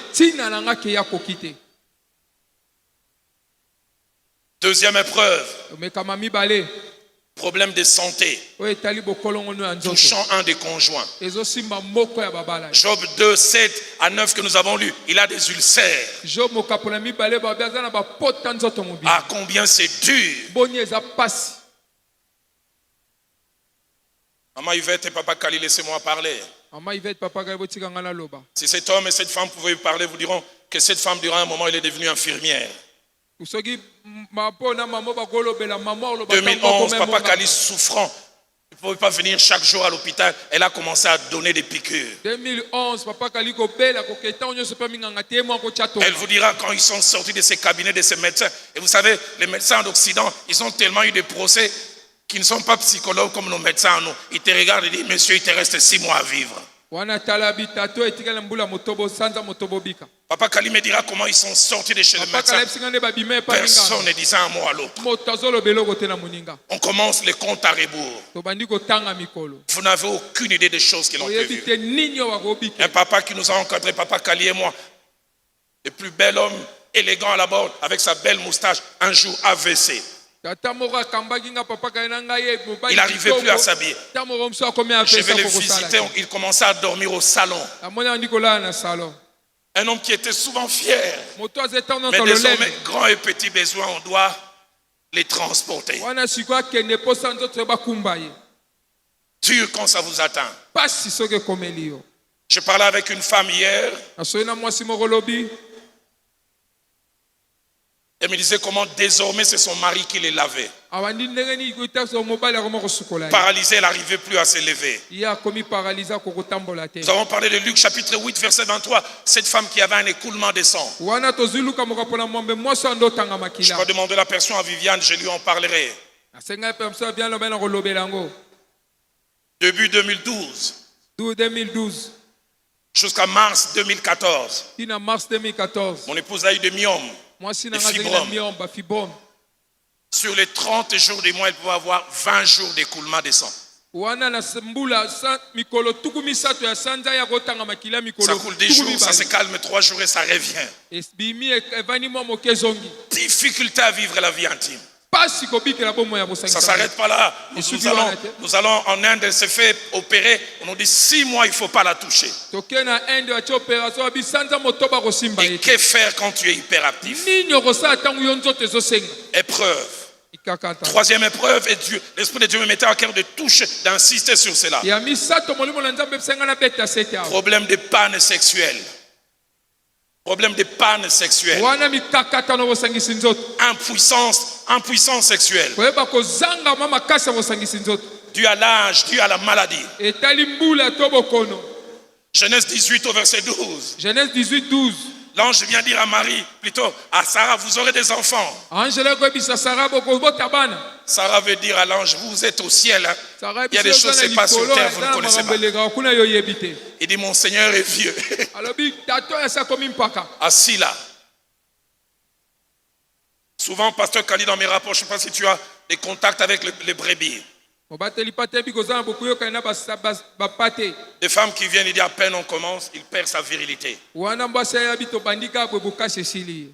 Deuxième épreuve, problème de santé, touchant un des conjoints. Job 2, 7 à 9 que nous avons lu, il a des ulcères. Ah, combien c'est dur. Maman Yvette et Papa Kali, laissez-moi parler. Si cet homme et cette femme pouvaient parler, vous diront que cette femme, durant un moment, elle est devenue infirmière. 2011, Papa Kali souffrant. Il ne pouvait pas venir chaque jour à l'hôpital. Elle a commencé à donner des piqûres. 2011, Papa Kali Elle vous dira quand ils sont sortis de ces cabinets, de ces médecins. Et vous savez, les médecins d'Occident, ils ont tellement eu des procès qui ne sont pas psychologues comme nos médecins. Nous. Ils te regardent et disent, monsieur, il te reste 6 mois à vivre. Papa Kali me dira comment ils sont sortis de chez le médecin. Personne ne disait un mot à l'autre. On commence les comptes à rebours. Vous n'avez aucune idée des choses qu'ils ont prévues. Un papa qui nous a encadrés, Papa Kali et moi, le plus bel homme, élégant à la bord, avec sa belle moustache, un jour AVC. Il n'arrivait plus à s'habiller. Je vais le visiter, il commençait à dormir au salon. Un homme qui était souvent fier. Mais désormais, grands et petits besoins, on doit les transporter. Dur quand ça vous atteint. Je parlais avec une femme hier. Elle me disait comment désormais c'est son mari qui les lavait. Paralysée, elle n'arrivait plus à se lever. Nous avons parlé de Luc chapitre 8 verset 23. Cette femme qui avait un écoulement de sang. Je peux demander la personne à Viviane, je lui en parlerai. Début 2012. Jusqu'à mars 2014. Mon épouse a eu des myomes. Sur les 30 jours du mois, elle pouvait avoir 20 jours d'écoulement de sang. Ça coule 10 jours, ça se calme 3 jours et ça revient. Difficulté à vivre la vie intime. Ça ne s'arrête pas là. Nous allons en Inde, elle s'est fait opérer. On nous dit 6 mois, il ne faut pas la toucher. Et que faire quand tu es hyperactif? Épreuve. Troisième épreuve, et l'Esprit de Dieu me mettait à cœur de toucher, d'insister sur cela. Problème de panne sexuelle. Problème de panne sexuelle. Impuissance sexuelle. Dû à l'âge, dû à la maladie. Genèse 18 au verset 12. Genèse 18, 12. L'ange vient dire à Marie, plutôt à Sarah, vous aurez des enfants. Sarah veut dire à l'ange, vous êtes au ciel. Hein. Il y a des choses qui se passent sur terre, vous ne connaissez pas. Il dit, mon Seigneur est vieux. Assis là. Souvent, pasteur Kali, dans mes rapports, je ne sais pas si tu as des contacts avec les brebis. mobateli pate bi kozala bokuyoka na bapate Des femmes qui viennent, il dit à peine on commence, il perd sa virilité. wana mwasi ayabi tobandika bwe bokasi esili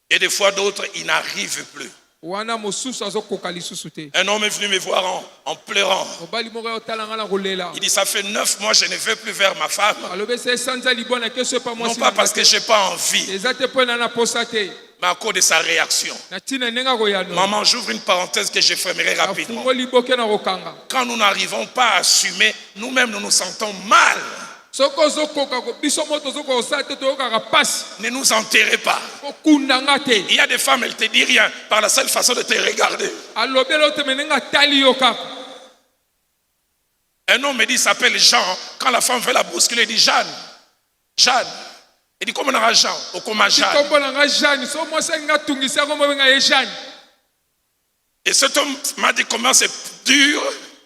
Et des fois d'autres, il n'arrive plus. wana mosusu azokoka lisusu te Un homme est venu me voir en pleurant. mobali moko otalanga na kolela Il dit, ça fait 9 mois, je ne vais plus vers ma femme. alobi se esanza libwana keso epa Non mwasi pas parce que je n'ai pas envie, eza te mpo na na posa te mais à cause de sa réaction. na ntina ndenge akoyano Maman, j'ouvre une parenthèse que je fermerai rapidement. afungo liboke na kokanga Quand nous n'arrivons pas à assumer, nous-mêmes nous nous sentons mal. soki ozokoka biso mo tozokoka kosala te toyokaka pasi Ne nous enterrez pas. kokundanga te Il y a des femmes, elles ne te disent rien par la seule façon de te regarder. alobeli oteme ndenge atali yo kaka Un homme me dit, il s'appelle Jean. Quand la femme veut la bousculer, il dit Jeanne. Jeanne. Il dit, comment on a Jean? Au comment Jeanne? kombo nanga jeanne so mwasi alingi atungisa yango mobenga ye jeanne Et cet homme m'a dit comment c'est dur.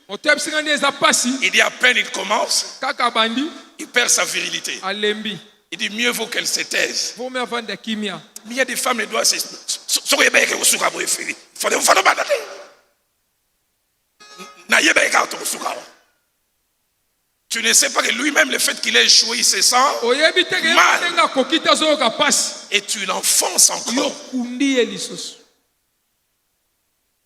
moto yabisinga nde eza pasi Il dit, à peine il commence, kaka abandi il perd sa virilité. alembi Il dit, mieux vaut qu'elle se taise. vomi avanda kimia Mais il y a des femmes, elles doivent se... Tu ne sais pas que lui-même, le fait qu'il ait échoué, il se sent oyebi te ke mal. ndenge akoki te azoyoka pasi Et tu l'enfonces encore. yokundi ye lisusu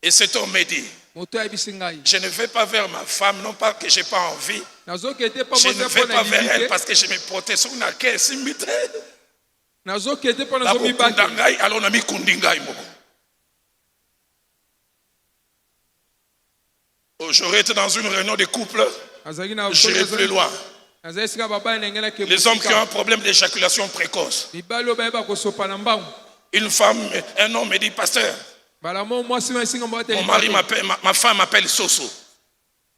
Et cet homme me dit, moto ayebisi ngai je ne vais pas vers ma femme, non pas que je n'ai pas envie. nazokende mpo Je ne moto vais mpo pas vers nalingi elle te parce que je me protège. Soki na ke esimbi te. nazokende mpo Nakokunda nazomibaki ngai, alors namikundi ngai moko. Oh, j'aurais été dans une réunion de couple, azalaki na j'irai plus loin. naza esika babali na ngai nakende Les hommes qui ont un problème d'éjaculation précoce. mibali oyo bayeba kosopa na mbangu Une femme, un homme me dit, pasteur, mbala mo mwasi na esinga mbo mon mari m'appelle, ma femme m'appelle Soso.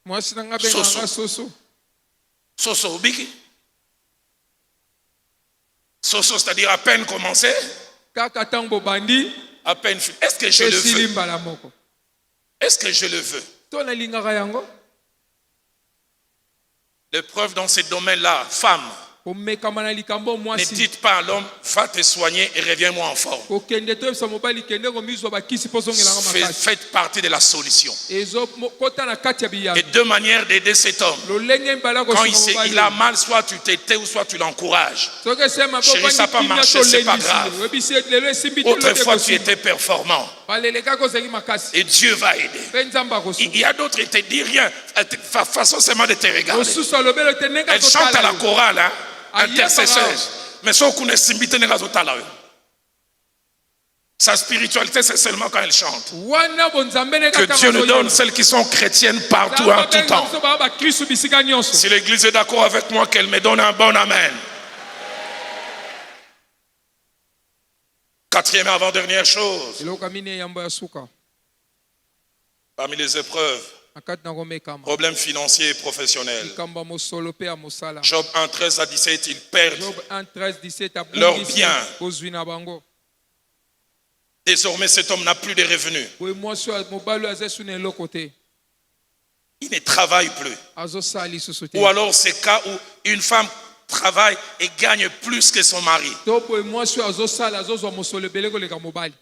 mwasi na nga Soso. benganga soso Soso, Obiki. Soso, c'est-à-dire à peine commencé, kaka ntango bobandi à peine fini. Est-ce que je le esili veux? mbala moko Est-ce que je le veux? to nalingaka yango L'épreuve dans ce domaine-là, femme, komekama na likambo ne mwasi dites pas à l'homme, va te soigner et reviens-moi en forme. kokende toyebisa mobali kende komizwa bakisi mpo ozongelanga makasi Faites partie de la solution. ezokota na kati ya Et biyano deux manières d'aider cet homme. lolenge mbala Quand kosunga il a mobali mal, soit tu t'étais ou soit tu l'encourages. soki esema Chérie, ça a pas marché, c'est pas grave. oyebisi lelo esimbi te Autrefois, tu étais performant. balelekaka ozali makasi Et Dieu va aider. mpe nzambe akosunga Il y a d'autres, ils ne te disent rien. Façon seulement de te regarder. mosusu alobeli te ndenge Elle chante à la azotala chorale, hein, Ah, intercesseuse. Mais son coup ne s'imite pas. Sa spiritualité, c'est seulement quand elle chante. wana bonzambe ne Que Dieu nous donne celles qui sont chrétiennes partout en tout temps. bakristu bisika nyonso Si l'église est d'accord avec moi, qu'elle me donne un bon amen. Quatrième et avant-dernière chose, eloko ya mine yambo ya suka parmi les épreuves, na kati na komekama problèmes financiers et professionnels. likambo ya mosolo mpe ya mosala Job 1, 13 à 17, ils perdent. Job 1, 13, 17 Leurs biens. kozwi na bango Désormais, cet homme n'a plus de revenus. boye mwasi oyo mobali oyo aza esu na eloko te Il ne travaille plus. azosala lisusu te Ou alors, c'est cas où une femme travaille et gagne plus que son mari. to boye mwasi oyo azosala azozwa mosolo ebele koleka mobali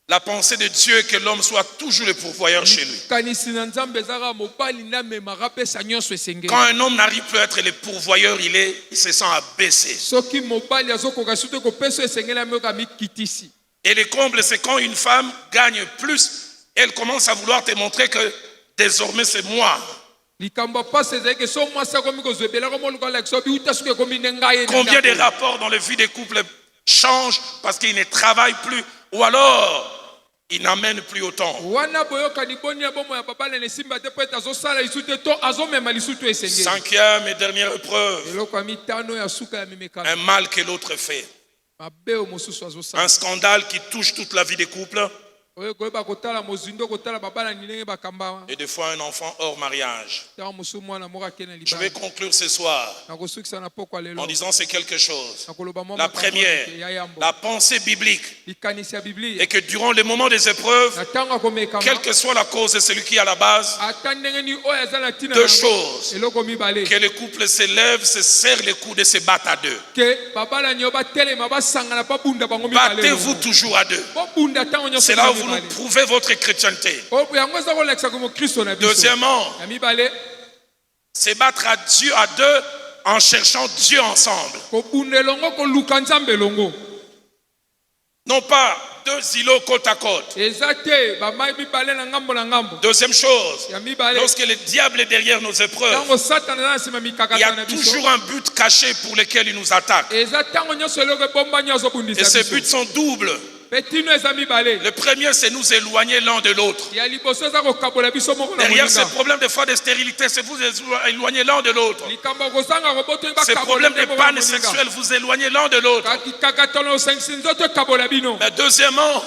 La pensée de Dieu est que l'homme soit toujours le pourvoyeur chez lui. kanisi na nzambe ezaka mobali nde amemaka apesa nyonso esengeli Quand un homme n'arrive plus à être le pourvoyeur, il se sent abaissé. soki mobali azokoka su te kopesa esengeli ameyoka mikitisi Et le comble, c'est quand une femme gagne plus, elle commence à vouloir te montrer que désormais c'est moi. likambo apasi ezali ke so mwasi akomi kozwa ebele akomoluka lakisa biuta soki ekomi nde ngai ye na Combien de ndako. rapports dans la vie des couples changent parce qu'ils ne travaillent plus ou alors ils n'amènent plus autant. wana boyokani boni ya bomo ya babala na esimba te mpo ete azosala lisu te to azomema lisu to esengeli Cinquième et dernière épreuve, eloko ya mitano ya suka ya memekano un mal que l'autre fait. mabe oyo mosusu azosala Un scandale qui touche toute la vie des couples oyo koyeba kotala mozindo kotala babala ni ndenge bakambama et des fois un enfant hors mariage. ntango mosusu mwana moko akende Je vais libala conclure ce soir nakosukisa na pokwa lelo en disant c'est quelque chose. nakoloba mwa La makambo première, ya yambo la pensée biblique likanisi ya est biblia que durant les moments des épreuves, na ntango akomekama quelle que soit la cause de celui qui est à la base, ata ndenge nini oyo aza na ntina deux na yango, choses. eloko mibale Que le couple se lève, se serre les coudes et se batte à deux. ke babala nio batelema basangana babunda bango mibale Battez-vous toujours à deux. bobunda ntango nyonso C'est là où na vous pour nous prouver votre chrétienté. Deuxièmement, Deuxièmement, c'est battre à Dieu à deux en cherchant Dieu ensemble. Non pas deux îlots côte à côte. Deuxième chose, lorsque le diable est derrière nos épreuves, il y a toujours un but caché pour lequel il nous attaque. Et ces buts sont doubles. Le premier, c'est nous éloigner l'un de l'autre. Derrière ces problèmes de foi de stérilité, c'est vous éloigner l'un de l'autre. Ces problèmes de panne sexuelle, vous éloignez l'un de l'autre. Mais deuxièmement,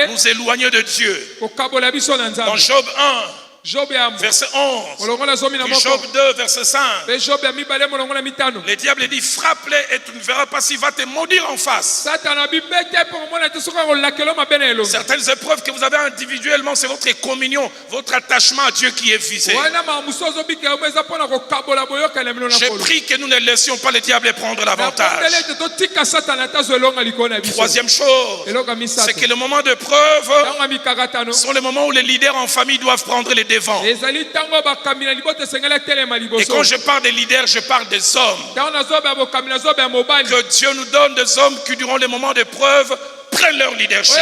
nous éloigner de Dieu. Dans Job 1, verset 11, puis Job 2, verset 5, le diable dit frappe-les et tu ne verras pas s'il va te maudire en face. Certaines épreuves que vous avez individuellement, c'est votre communion, votre attachement à Dieu qui est visé. J'ai pris que nous ne laissions pas le diable prendre l'avantage. Troisième chose, c'est que le moment de preuve sont les moments où les leaders en famille doivent prendre les devants. Et quand je parle des leaders, je parle des hommes. Que Dieu nous donne des hommes qui, durant les moments de preuve, prennent leur leadership.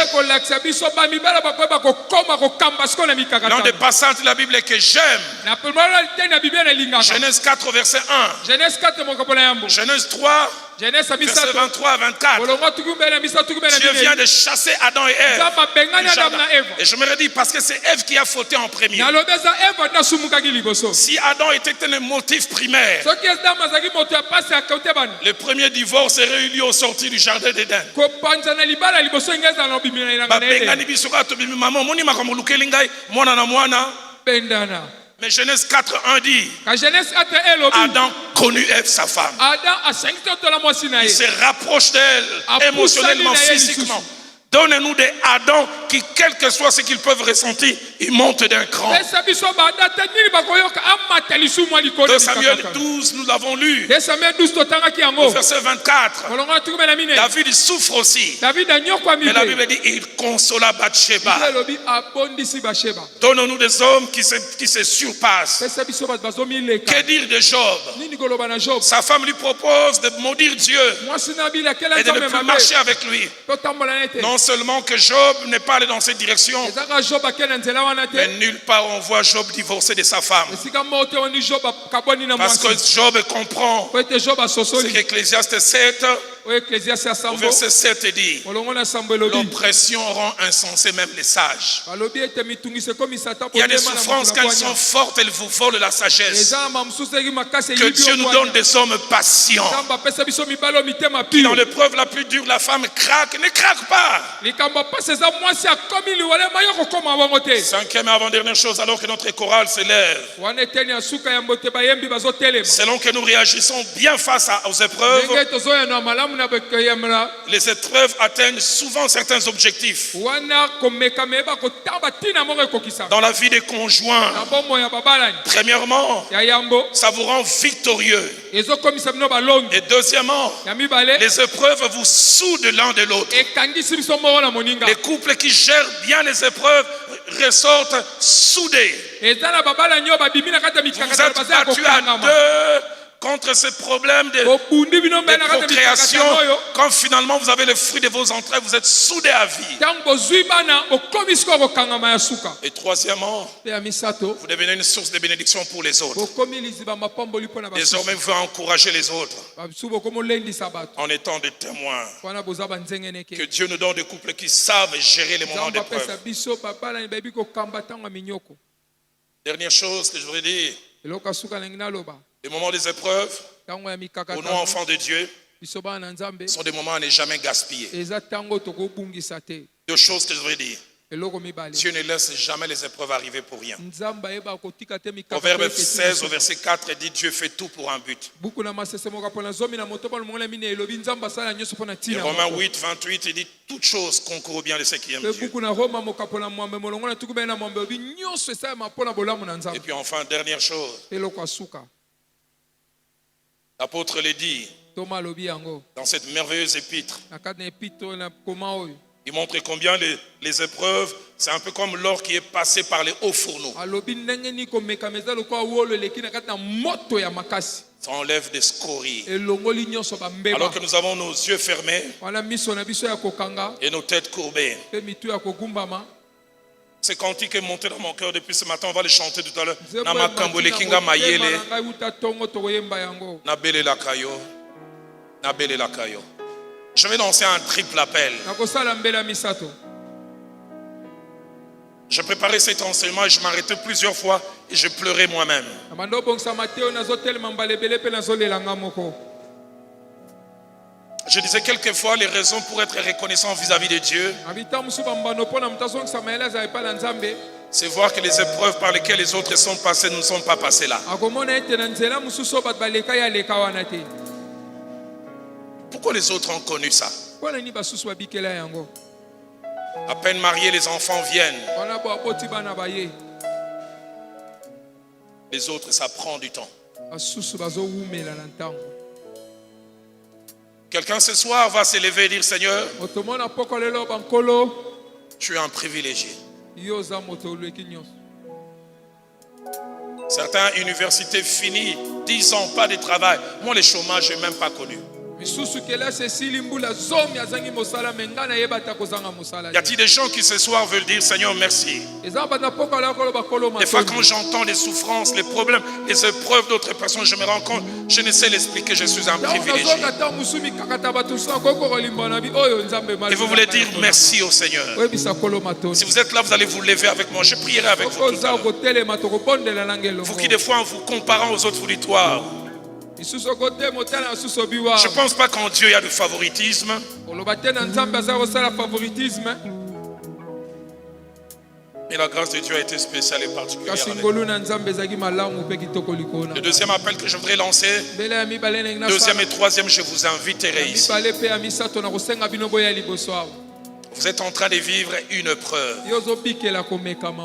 L'un des passages de la Bible que j'aime, Genèse 4, verset 1. Genèse 3, verset 23 à 24. Dieu vient de chasser Adam et Ève. Et je me redis, parce que c'est Ève qui a fauté en premier. Si Adam était un motif primaire, le premier divorce aurait eu lieu au sortir du jardin d'Éden. Mais Genèse 4.1 dit, Adam connut Ève, sa femme. Il se rapproche d'elle émotionnellement, physiquement. Donnez-nous des Adam qui, quel que soit ce qu'ils peuvent ressentir, ils montent d'un cran. 2 Samuel 12, nous l'avons lu. Au verset 24, David souffre aussi. Mais la Bible dit, il consola Bathsheba. Donnons-nous des hommes qui se surpassent. Que dire de Job? Sa femme lui propose de maudire Dieu et de ne plus marcher avec lui. Non seulement que Job n'est pas allé dans cette direction, mais nulle part on voit Job divorcer de sa femme. Parce que Job comprend ce qu'Ecclésiaste 7 au verset 7 dit, l'oppression rend insensé même les sages. Il y a des souffrances, quand elles sont fortes, elles vous volent la sagesse. Que Dieu nous donne des hommes patients. Qui dans l'épreuve la plus dure, la femme craque, ne craque pas. Cinquième et avant-dernière chose, alors que notre chorale s'élève, selon que nous réagissons bien face aux épreuves, les épreuves atteignent souvent certains objectifs. Dans la vie des conjoints, premièrement, ça vous rend victorieux. Et deuxièmement, les épreuves vous soudent l'un de l'autre. Les couples qui gèrent bien les épreuves ressortent soudés. Vous êtes battus à deux contre ce problème de procréation. Quand finalement vous avez le fruit de vos entrailles, vous êtes soudés à vie. Et troisièmement, vous devenez une source de bénédiction pour les autres. Désormais, vous pouvez encourager les autres en étant des témoins. Que Dieu nous donne des couples qui savent gérer les moments d'épreuve. Dernière chose que je voudrais dire, les moments des épreuves, pour nous enfants de Dieu, sont des moments à ne jamais gaspiller. Deux choses que je voudrais dire. Dieu ne laisse jamais les épreuves arriver pour rien. Proverbe 16 au verset 4 dit, Dieu fait tout pour un but. Et Romains 8, 28 il dit, toute chose concourt bien de ceux qui aiment Dieu. Et puis enfin, dernière chose, l'apôtre le dit dans cette merveilleuse épître, Il montre combien les épreuves, c'est un peu comme l'or qui est passé par les hauts fourneaux. Ça enlève des scories. Alors que nous avons nos yeux fermés et nos têtes courbées. Ce cantique est monté dans mon cœur depuis ce matin. On va le chanter tout à l'heure. Namakambole kinga mayele. Nabele lakayo. Nabele lakayo. Je vais lancer un triple appel. Je préparais cet enseignement et je m'arrêtais plusieurs fois et je pleurais moi-même. Je disais quelquefois les raisons pour être reconnaissant vis-à-vis de Dieu, c'est voir que les épreuves par lesquelles les autres sont passés, nous ne sommes pas passés là. Pourquoi les autres ont connu ça? À peine mariés, les enfants viennent. Les autres, ça prend du temps. Quelqu'un ce soir va s'élever et dire, Seigneur, tu es un privilégié. Certaines universités finies, 10 ans, pas de travail. Moi, le chômage, je n'ai même pas connu. Y a-t-il des gens qui ce soir veulent dire Seigneur merci? Des fois quand j'entends les souffrances, les problèmes, les épreuves d'autres personnes, je me rends compte, je ne sais l'expliquer, je suis un privilégié. Et vous voulez dire merci au Seigneur. Si vous êtes là, vous allez vous lever avec moi. Je prierai avec vous tout à l'heure. Vous qui des fois en vous comparant aux autres auditoires, je ne pense pas qu'en Dieu il y a du favoritisme. Mais la grâce de Dieu a été spéciale et particulière. Le deuxième appel que je voudrais lancer, deuxième et troisième, je vous inviterai ici. Vous êtes en train de vivre une épreuve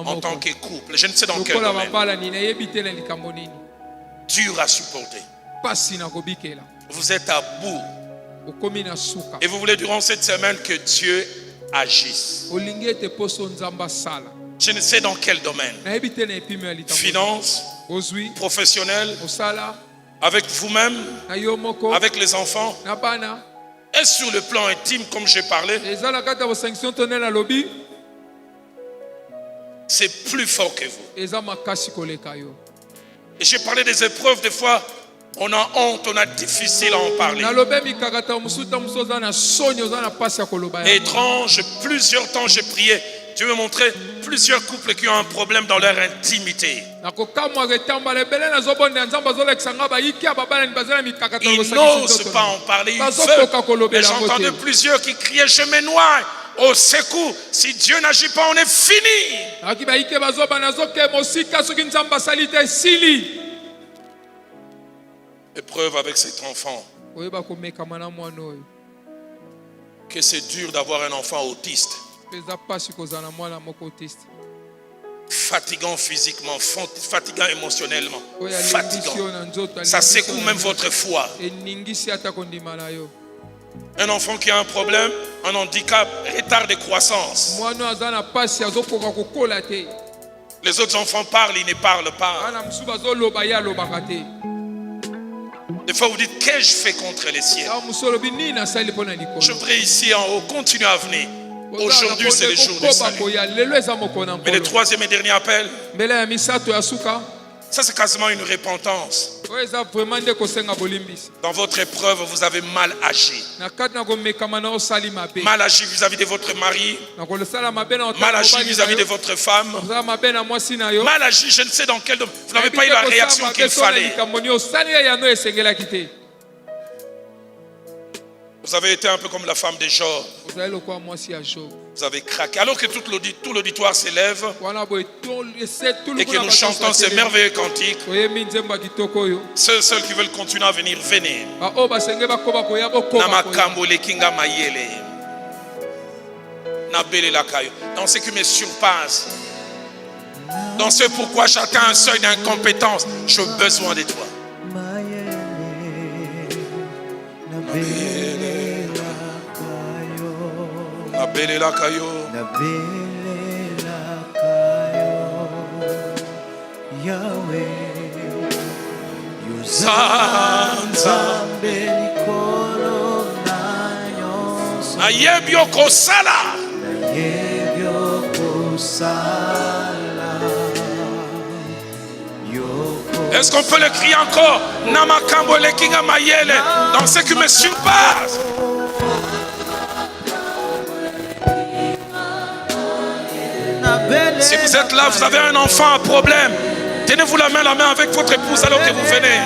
en tant que couple. Je ne sais dans quel domaine. Dur à supporter. Vous êtes à bout. Et vous voulez durant cette semaine que Dieu agisse. Je ne sais dans quel domaine. Finance, professionnel, avec vous-même, avec les enfants. Et sur le plan intime, comme j'ai parlé, c'est plus fort que vous. Et j'ai parlé des épreuves, des fois, on a honte, on a difficile à en parler. Étrange, plusieurs temps j'ai prié. Dieu me montrait plusieurs couples qui ont un problème dans leur intimité. Ils n'osent pas en parler, ils veulent. Et j'entendais plusieurs qui criaient, je me noie. Au secours, si Dieu n'agit pas, on est fini. Épreuve avec cet enfant. Que c'est dur d'avoir un enfant autiste. Fatigant physiquement, fatigant émotionnellement, fatigant. Ça secoue même votre foi. Un enfant qui a un problème, un handicap, retard de croissance. Les autres enfants parlent, ils ne parlent pas. Des fois vous dites, qu'ai-je fait contre les cieux? Je voudrais ici en haut continuer à venir. Aujourd'hui c'est le jour du salut. Mais le troisième et dernier appel, ça c'est quasiment une repentance. Dans votre épreuve, vous avez mal agi. Mal agi vis-à-vis de votre mari. Mal agi vis-à-vis de votre femme. Mal agi, je ne sais dans quel domaine. Vous n'avez pas eu la réaction qu'il fallait. Vous avez été un peu comme la femme de Job. Vous avez craqué. Alors que tout l'auditoire s'élève et que nous chantons ces merveilleux cantiques, ceux qui veulent continuer à venir, venez. Dans ce qui me surpasse, dans ce pourquoi j'atteins un seuil d'incompétence, j'ai besoin de toi. Nabelela kayo. Yahweh, Nzambe nayebi okosala. Est-ce qu'on peut le crier encore? Namakambo lekinga mayele dans ce qui me surpasse. Si vous êtes là, vous avez un enfant à problème, tenez-vous la main avec votre épouse alors que vous venez.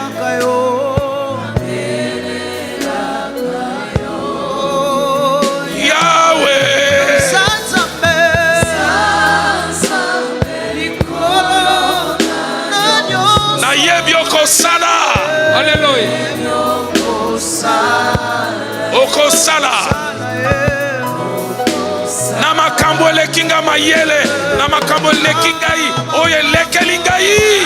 Alléluia. Okosala. Namakambo lekinga mayele, namakambo lekingai, oye lekelingai.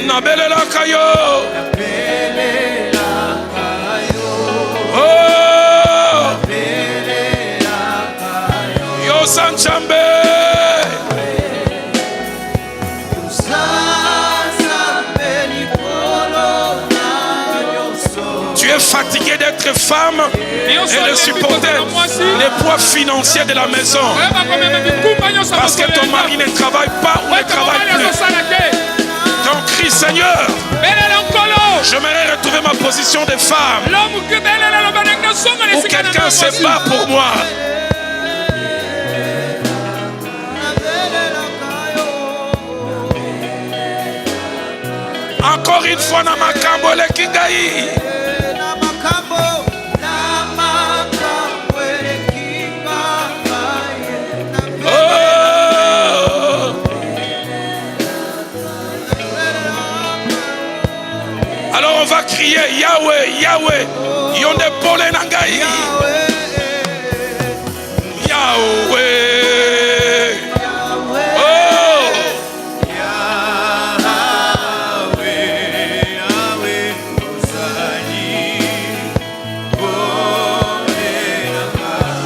Nabelela kayo. Oh. Yo Sanchambe. Fatigué d'être femme et de supporter les poids financiers de la maison parce que ton mari ne travaille pas ou ne travaille plus. Donc crie Seigneur, j'aimerais retrouver ma position de femme où quelqu'un se bat pour moi. Encore une fois, Namakambo lekingai. Alors on va crier Yahweh, Yahweh, Yonde Pole Nangai. Yahweh. Oh.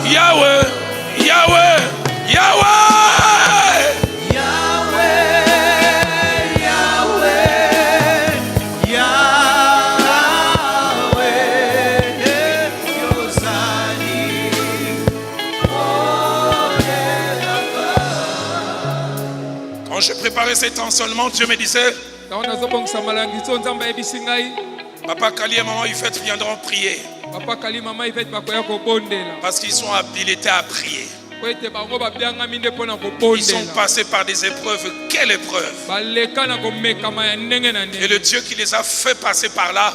Yahweh, Yahweh, Yahweh. J'ai préparé cet enseignement, Dieu me disait, Papa Kali et Maman Yvette viendront prier. Parce qu'ils sont habilités à prier. Ils sont passés par des épreuves. Quelle épreuve? Et le Dieu qui les a fait passer par là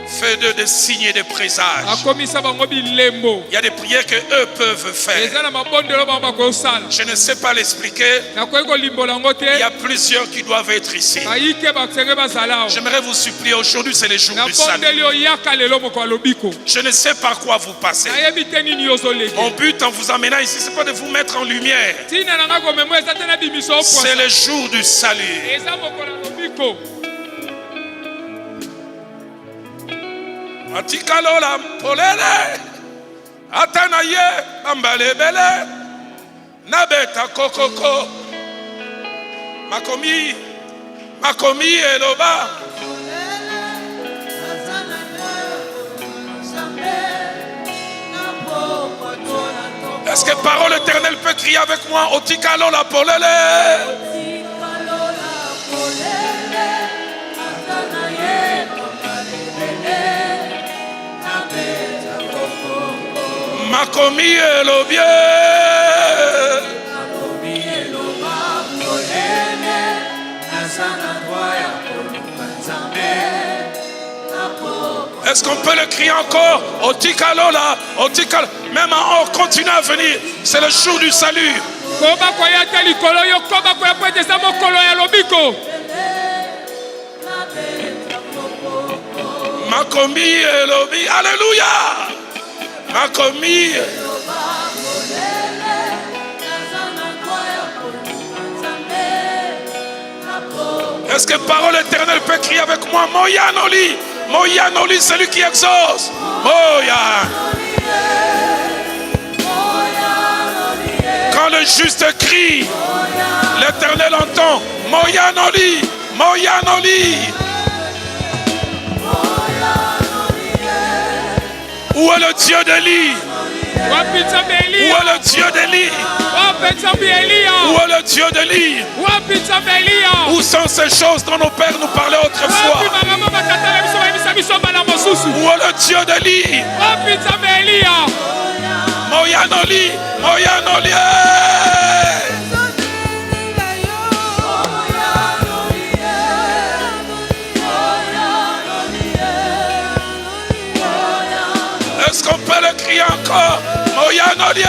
fait d'eux des signes et des présages. Il y a des prières que eux peuvent faire. Je ne sais pas l'expliquer. Il y a plusieurs qui doivent être ici. J'aimerais vous supplier, aujourd'hui c'est le jour du salut. Je ne sais par quoi vous passez. Mon but en vous amenant ici, ce n'est pas de vous mettre en lumière. C'est le jour du salut. Atikalola polele atanaye ambalebele nabeta kokoko makomi eloba. Est-ce que parole éternelle peut crier avec moi? Otikalola polele. Makomi elobie. Est-ce qu'on peut le crier encore? Otikalola, Otikalola. Même en haut, continue à venir. C'est le jour du salut. Makomi elobi. Alléluia. Makomi. Est-ce que parole éternelle peut crier avec moi? Moyanoli, Moyanoli, celui qui exauce. Moya. Quand le juste crie, l'Éternel entend. Moyanoli, Moyanoli. Où est le Dieu d'Élie? Où est le Dieu d'Élie? Où est le Dieu d'Élie? Où sont ces choses dont nos pères nous parlaient autrefois? Où est le Dieu d'Élie? Moyanoli, Moyanoli. Est-ce qu'on peut le crier encore? Moyanoli.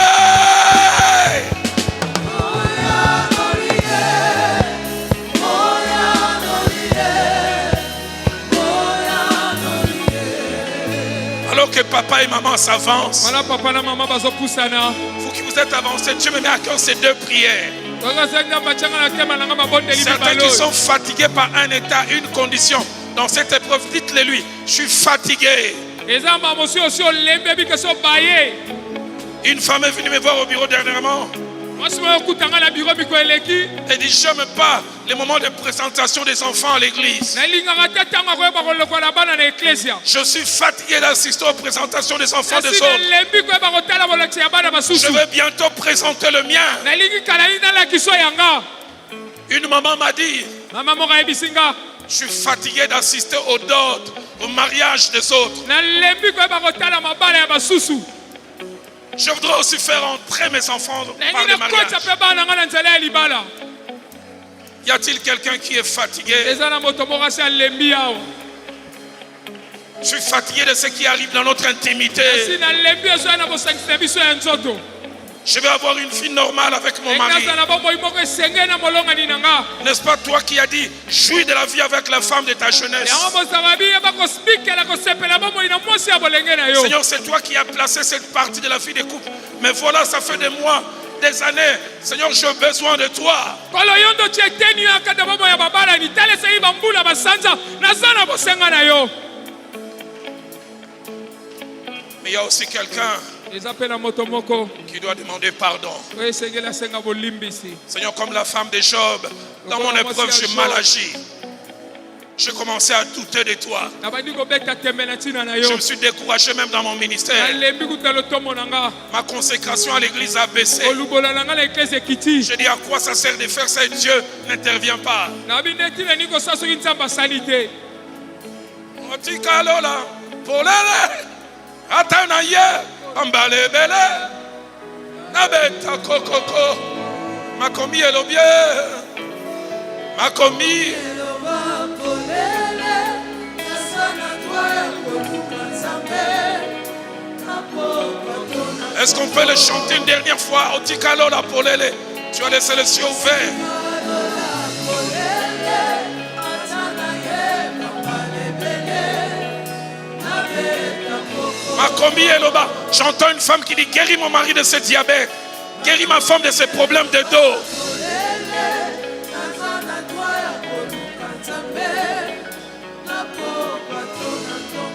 Alors que papa et maman s'avancent, vous qui vous êtes avancés, Dieu me met à cœur ces deux prières. Certains qui sont fatigués par un état, une condition, dans cette épreuve, dites-le lui, je suis fatigué. Une femme est venue me voir au bureau dernièrement. Elle dit, j'aime pas les moments de présentation des enfants à l'église. Je suis fatigué d'assister aux présentations des enfants des autres. Je vais bientôt présenter le mien. Une maman m'a dit, je suis fatigué d'assister aux dot, au mariage des autres. Je voudrais aussi faire entrer mes enfants par le mariage. Y a-t-il quelqu'un qui est fatigué? Je suis fatigué de ce qui arrive dans notre intimité. Je vais avoir une vie normale avec mon mari. N'est-ce pas toi qui as dit, jouis de la vie avec la femme de ta jeunesse? Seigneur, c'est toi qui as placé cette partie de la vie des couples. Mais voilà, ça fait des mois, des années. Seigneur, j'ai besoin de toi. Mais il y a aussi quelqu'un qui doit demander pardon. Seigneur, comme la femme de Job, dans mon épreuve, j'ai mal agi. J'ai commencé à douter de toi. Je me suis découragé même dans mon ministère. Ma consécration à l'église a baissé. Je dis, à quoi ça sert de faire ça et Dieu n'intervient pas. Makomi elobie, makomi. Est-ce qu'on peut le chanter une dernière fois? Otikalo la polele. Tu as laissé les cieux ouverts. Makomi eloba. J'entends une femme qui dit, guéris mon mari de ce diabète. Guéris ma femme de ses problèmes de dos.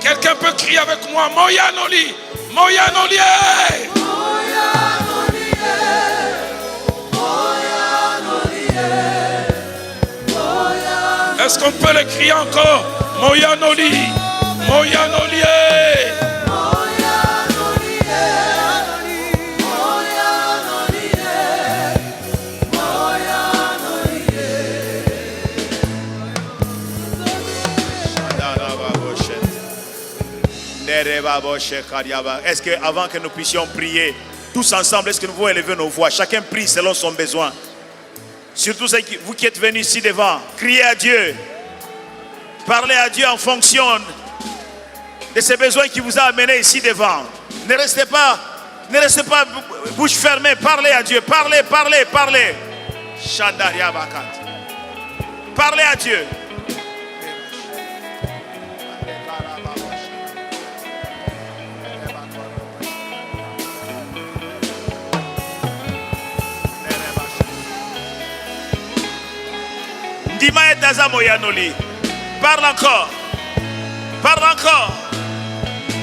Quelqu'un peut crier avec moi, Moyanoli, Moyanoli. Est-ce qu'on peut le crier encore? Moyanoli, Moyanoli. Est-ce qu'avant que nous puissions prier tous ensemble, est-ce que nous pouvons élever nos voix? Chacun prie selon son besoin. Surtout vous qui êtes venus ici devant, criez à Dieu. Parlez à Dieu en fonction de ces besoins qui vous a amené ici devant. Ne restez pas bouche fermée. Parlez à Dieu. Parlez. Parlez à Dieu. Parle encore. Parle encore.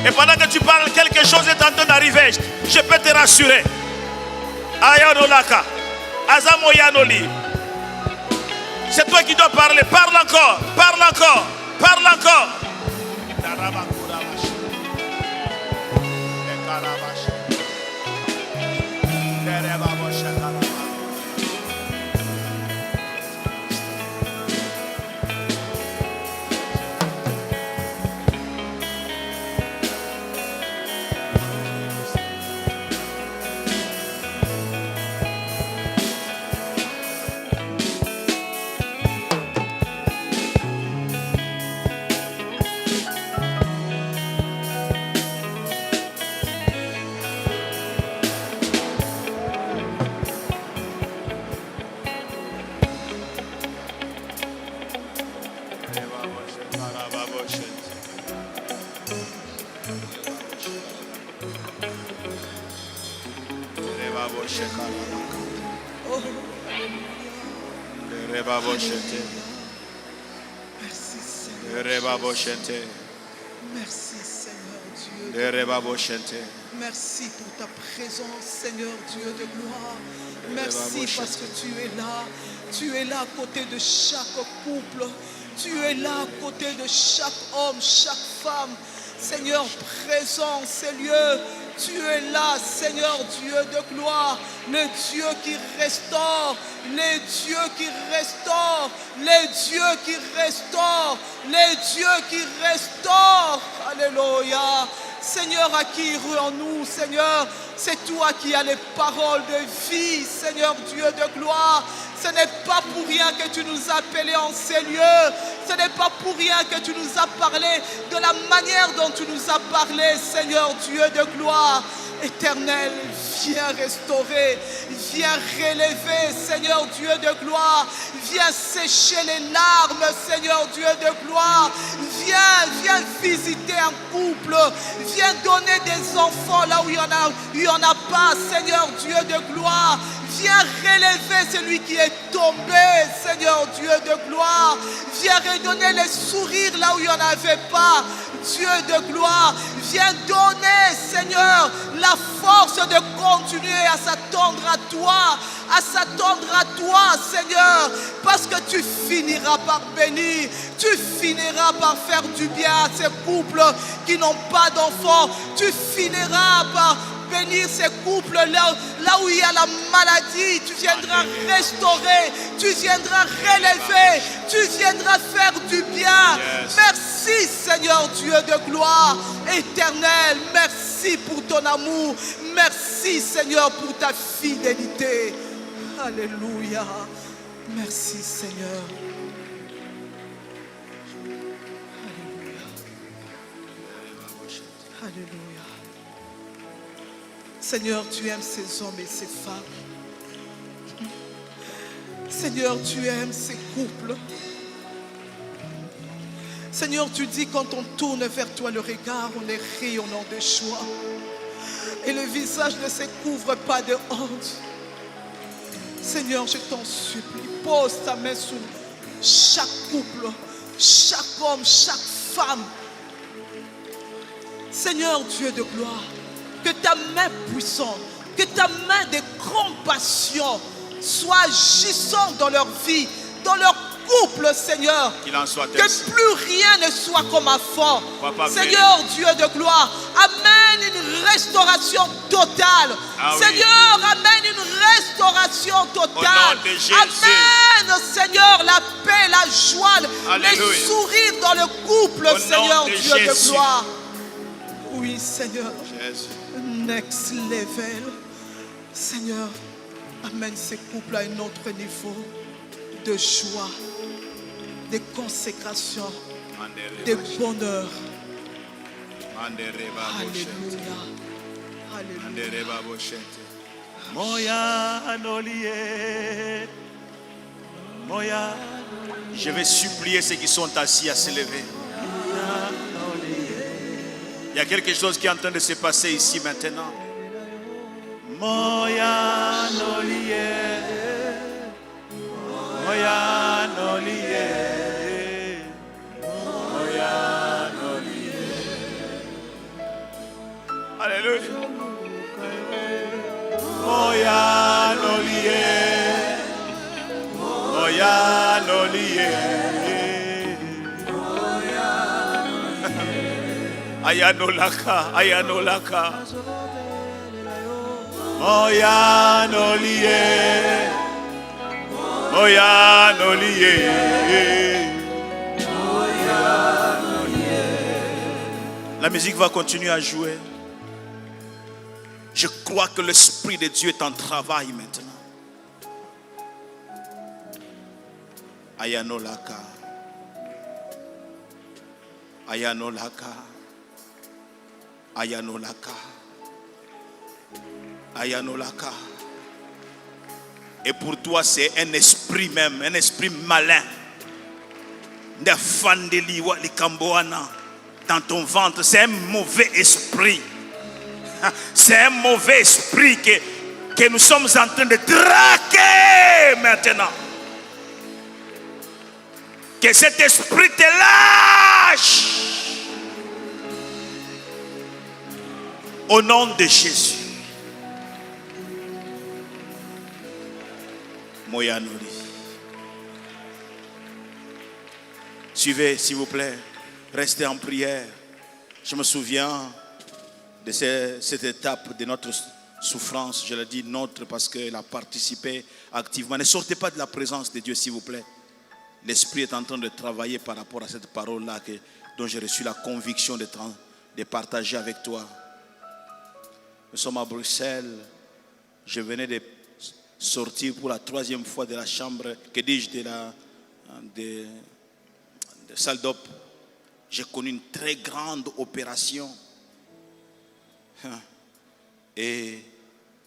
Et pendant que tu parles, quelque chose est en train d'arriver. Je peux te rassurer. Ayanolaka. Azamoyanoli. C'est toi qui dois parler. Parle encore. Parle encore. Parle encore. Merci Seigneur. Merci Seigneur Dieu. Merci pour ta présence, Seigneur Dieu de gloire. Merci parce que tu es là. Tu es là à côté de chaque couple. Tu es là à côté de chaque homme, chaque femme. Seigneur, présent, ces lieux. Tu es là, Seigneur Dieu de gloire, le Dieu qui restaure, les dieux qui restaurent, les dieux qui restaurent, les dieux qui restaurent. Alléluia. Seigneur, acquis en nous, Seigneur, c'est toi qui as les paroles de vie, Seigneur Dieu de gloire. Ce n'est pas pour rien que tu nous as appelés en ces lieux. Ce n'est pas pour rien que tu nous as parlé de la manière dont tu nous as parlé, Seigneur Dieu de gloire. Éternel, viens restaurer, viens relever, Seigneur Dieu de gloire. Viens sécher les larmes, Seigneur Dieu de gloire. Viens visiter un couple. Viens donner des enfants là où il n'y en a pas, Seigneur Dieu de gloire. Viens relever celui qui est tombé, Seigneur Dieu de gloire. Viens redonner les sourires là où il n'y en avait pas, Dieu de gloire. Viens donner, Seigneur, la force de continuer à s'attendre à toi, Seigneur, parce que tu finiras par bénir, tu finiras par faire du bien à ces couples qui n'ont pas d'enfants, tu finiras par bénir ces couples là où il y a la maladie. Tu viendras restaurer, tu viendras relever, tu viendras faire du bien. Merci Seigneur Dieu de gloire éternel. Merci pour ton amour. Merci Seigneur pour ta fidélité. Alléluia. Merci Seigneur. Alléluia. Alléluia. Seigneur, tu aimes ces hommes et ces femmes. Seigneur, tu aimes ces couples. Seigneur, tu dis quand on tourne vers toi le regard, on est rayonnant de joie. Et le visage ne se couvre pas de honte. Seigneur, je t'en supplie, pose ta main sur chaque couple, chaque homme, chaque femme. Seigneur Dieu de gloire, que ta main puissante, que ta main de compassion soit agissante dans leur vie, dans leur couple, Seigneur. Qu'il en soit que ainsi. plus rien ne soit comme avant. Papa, Seigneur Dieu de gloire, amène une restauration totale. Ah oui. Seigneur, amène une restauration totale. Au nom de Jésus. Amène, Seigneur, la paix, la joie, Alléluia. les sourires dans le couple, Au nom Seigneur de Dieu de Jésus. gloire. Oui, Seigneur. Jésus. Next level. Seigneur, amène ces couples à un autre niveau de joie, de consécration, de bonheur. Alléluia. Alléluia. Moya Anolie. Moya. Je vais supplier ceux qui sont assis à se lever. Il y a quelque chose qui est en train de se passer ici maintenant. Moya Anolie. Moya Anolie. Moya Anolie. Alléluia. Moya nolie. Moya nolie. Ayanolaka, ayanolaka. Moya nolie. Moya nolie. La musique va continuer à jouer. Je crois que l'Esprit de Dieu est en travail maintenant. Ayanolaka. Ayanolaka. Ayanolaka. Ayanolaka. Et pour toi, c'est un esprit même, un esprit malin. Dans ton ventre, c'est un mauvais esprit. C'est un mauvais esprit que nous sommes en train de traquer maintenant. Que cet esprit te lâche. Au nom de Jésus. Moyanori. Suivez, s'il vous plaît. Restez en prière. Je me souviens de cette étape de notre souffrance. Je l'ai dit notre parce qu'elle a participé activement. Ne sortez pas de la présence de Dieu, s'il vous plaît. L'Esprit est en train de travailler par rapport à cette parole-là dont j'ai reçu la conviction de partager avec toi. Nous sommes à Bruxelles. Je venais de sortir pour la 3e fois de la chambre, que dis-je, de salle d'op. J'ai connu une très grande opération. Et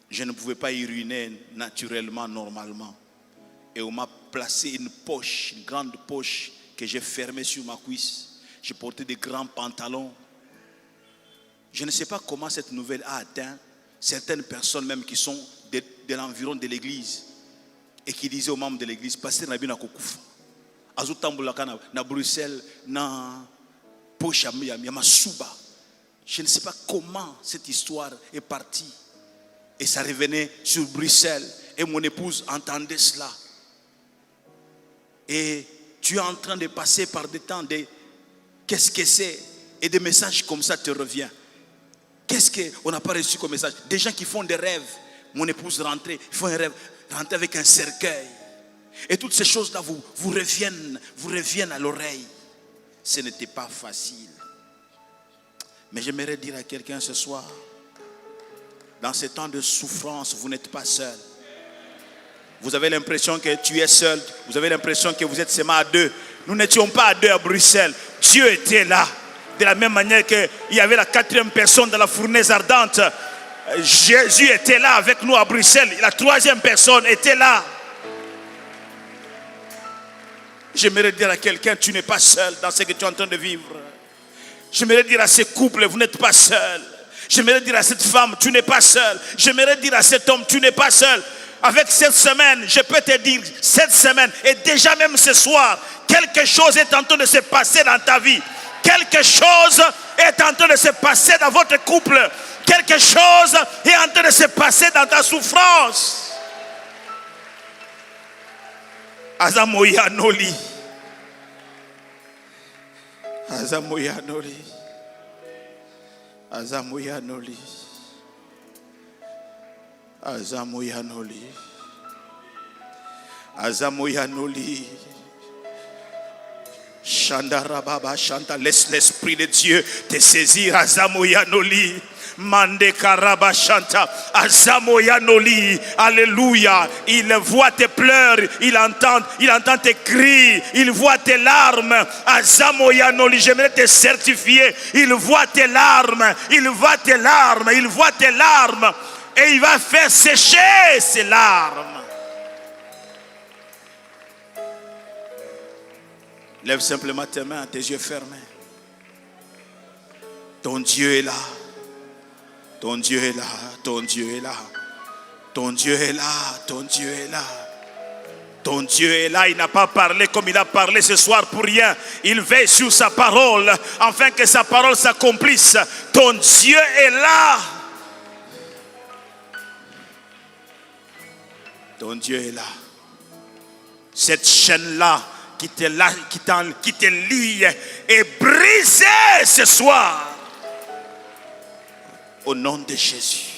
je ne pouvais pas uriner naturellement, normalement. Et on m'a placé une poche, une grande poche que j'ai fermée sur ma cuisse. J'ai porté des grands pantalons. Je ne sais pas comment cette nouvelle a atteint certaines personnes même qui sont de l'environ de l'église et qui disaient aux membres de l'église, Pasteur Nabi na kokufa. Azutambulaka na Bruxelles na poche ya masuba. Je ne sais pas comment cette histoire est partie. Et ça revenait sur Bruxelles. Et mon épouse entendait cela. Et tu es en train de passer par des temps de qu'est-ce que c'est? Et des messages comme ça te reviennent. Qu'est-ce qu'on n'a pas reçu comme message? Des gens qui font des rêves. Mon épouse rentrait, ils font un rêve, rentrer avec un cercueil. Et toutes ces choses-là vous reviennent à l'oreille. Ce n'était pas facile. Mais j'aimerais dire à quelqu'un ce soir, dans ces temps de souffrance, vous n'êtes pas seul. Vous avez l'impression que tu es seul. Vous avez l'impression que vous êtes seulement à deux. Nous n'étions pas à deux à Bruxelles. Dieu était là. De la même manière qu'il y avait la 4e personne dans la fournaise ardente. Jésus était là avec nous à Bruxelles. La 3e personne était là. J'aimerais dire à quelqu'un, tu n'es pas seul dans ce que tu es en train de vivre. J'aimerais dire à ces couples, vous n'êtes pas seul. J'aimerais dire à cette femme, tu n'es pas seul. J'aimerais dire à cet homme, tu n'es pas seul. Avec cette semaine, je peux te dire, cette semaine, et déjà même ce soir, quelque chose est en train de se passer dans ta vie. Quelque chose est en train de se passer dans votre couple. Quelque chose est en train de se passer dans ta souffrance. Azamoya Noli. Azamoya Noli. Azamoya Noli. Azamoya Noli. Azamoya Noli. Shandarababa Shanta, laisse l'Esprit de Dieu te saisir. Azamoya Noli. Mande Karaba Shanta, Azamoya Noli. Alléluia. Il voit tes pleurs, il entend tes cris, il voit tes larmes. Azamoya Noli, j'aimerais te certifier. Il voit tes larmes, il voit tes larmes, il voit tes larmes. Et il va faire sécher ces larmes. Lève simplement tes mains, tes yeux fermés. Ton Dieu est là. Ton Dieu est là. Ton Dieu est là. Ton Dieu est là. Ton Dieu est là. Ton Dieu est là. Il n'a pas parlé comme il a parlé ce soir pour rien. Il veille sur sa parole afin que sa parole s'accomplisse. Ton Dieu est là. Ton Dieu est là. Cette chaîne-là qui te lie est brisée ce soir. Au nom de Jésus.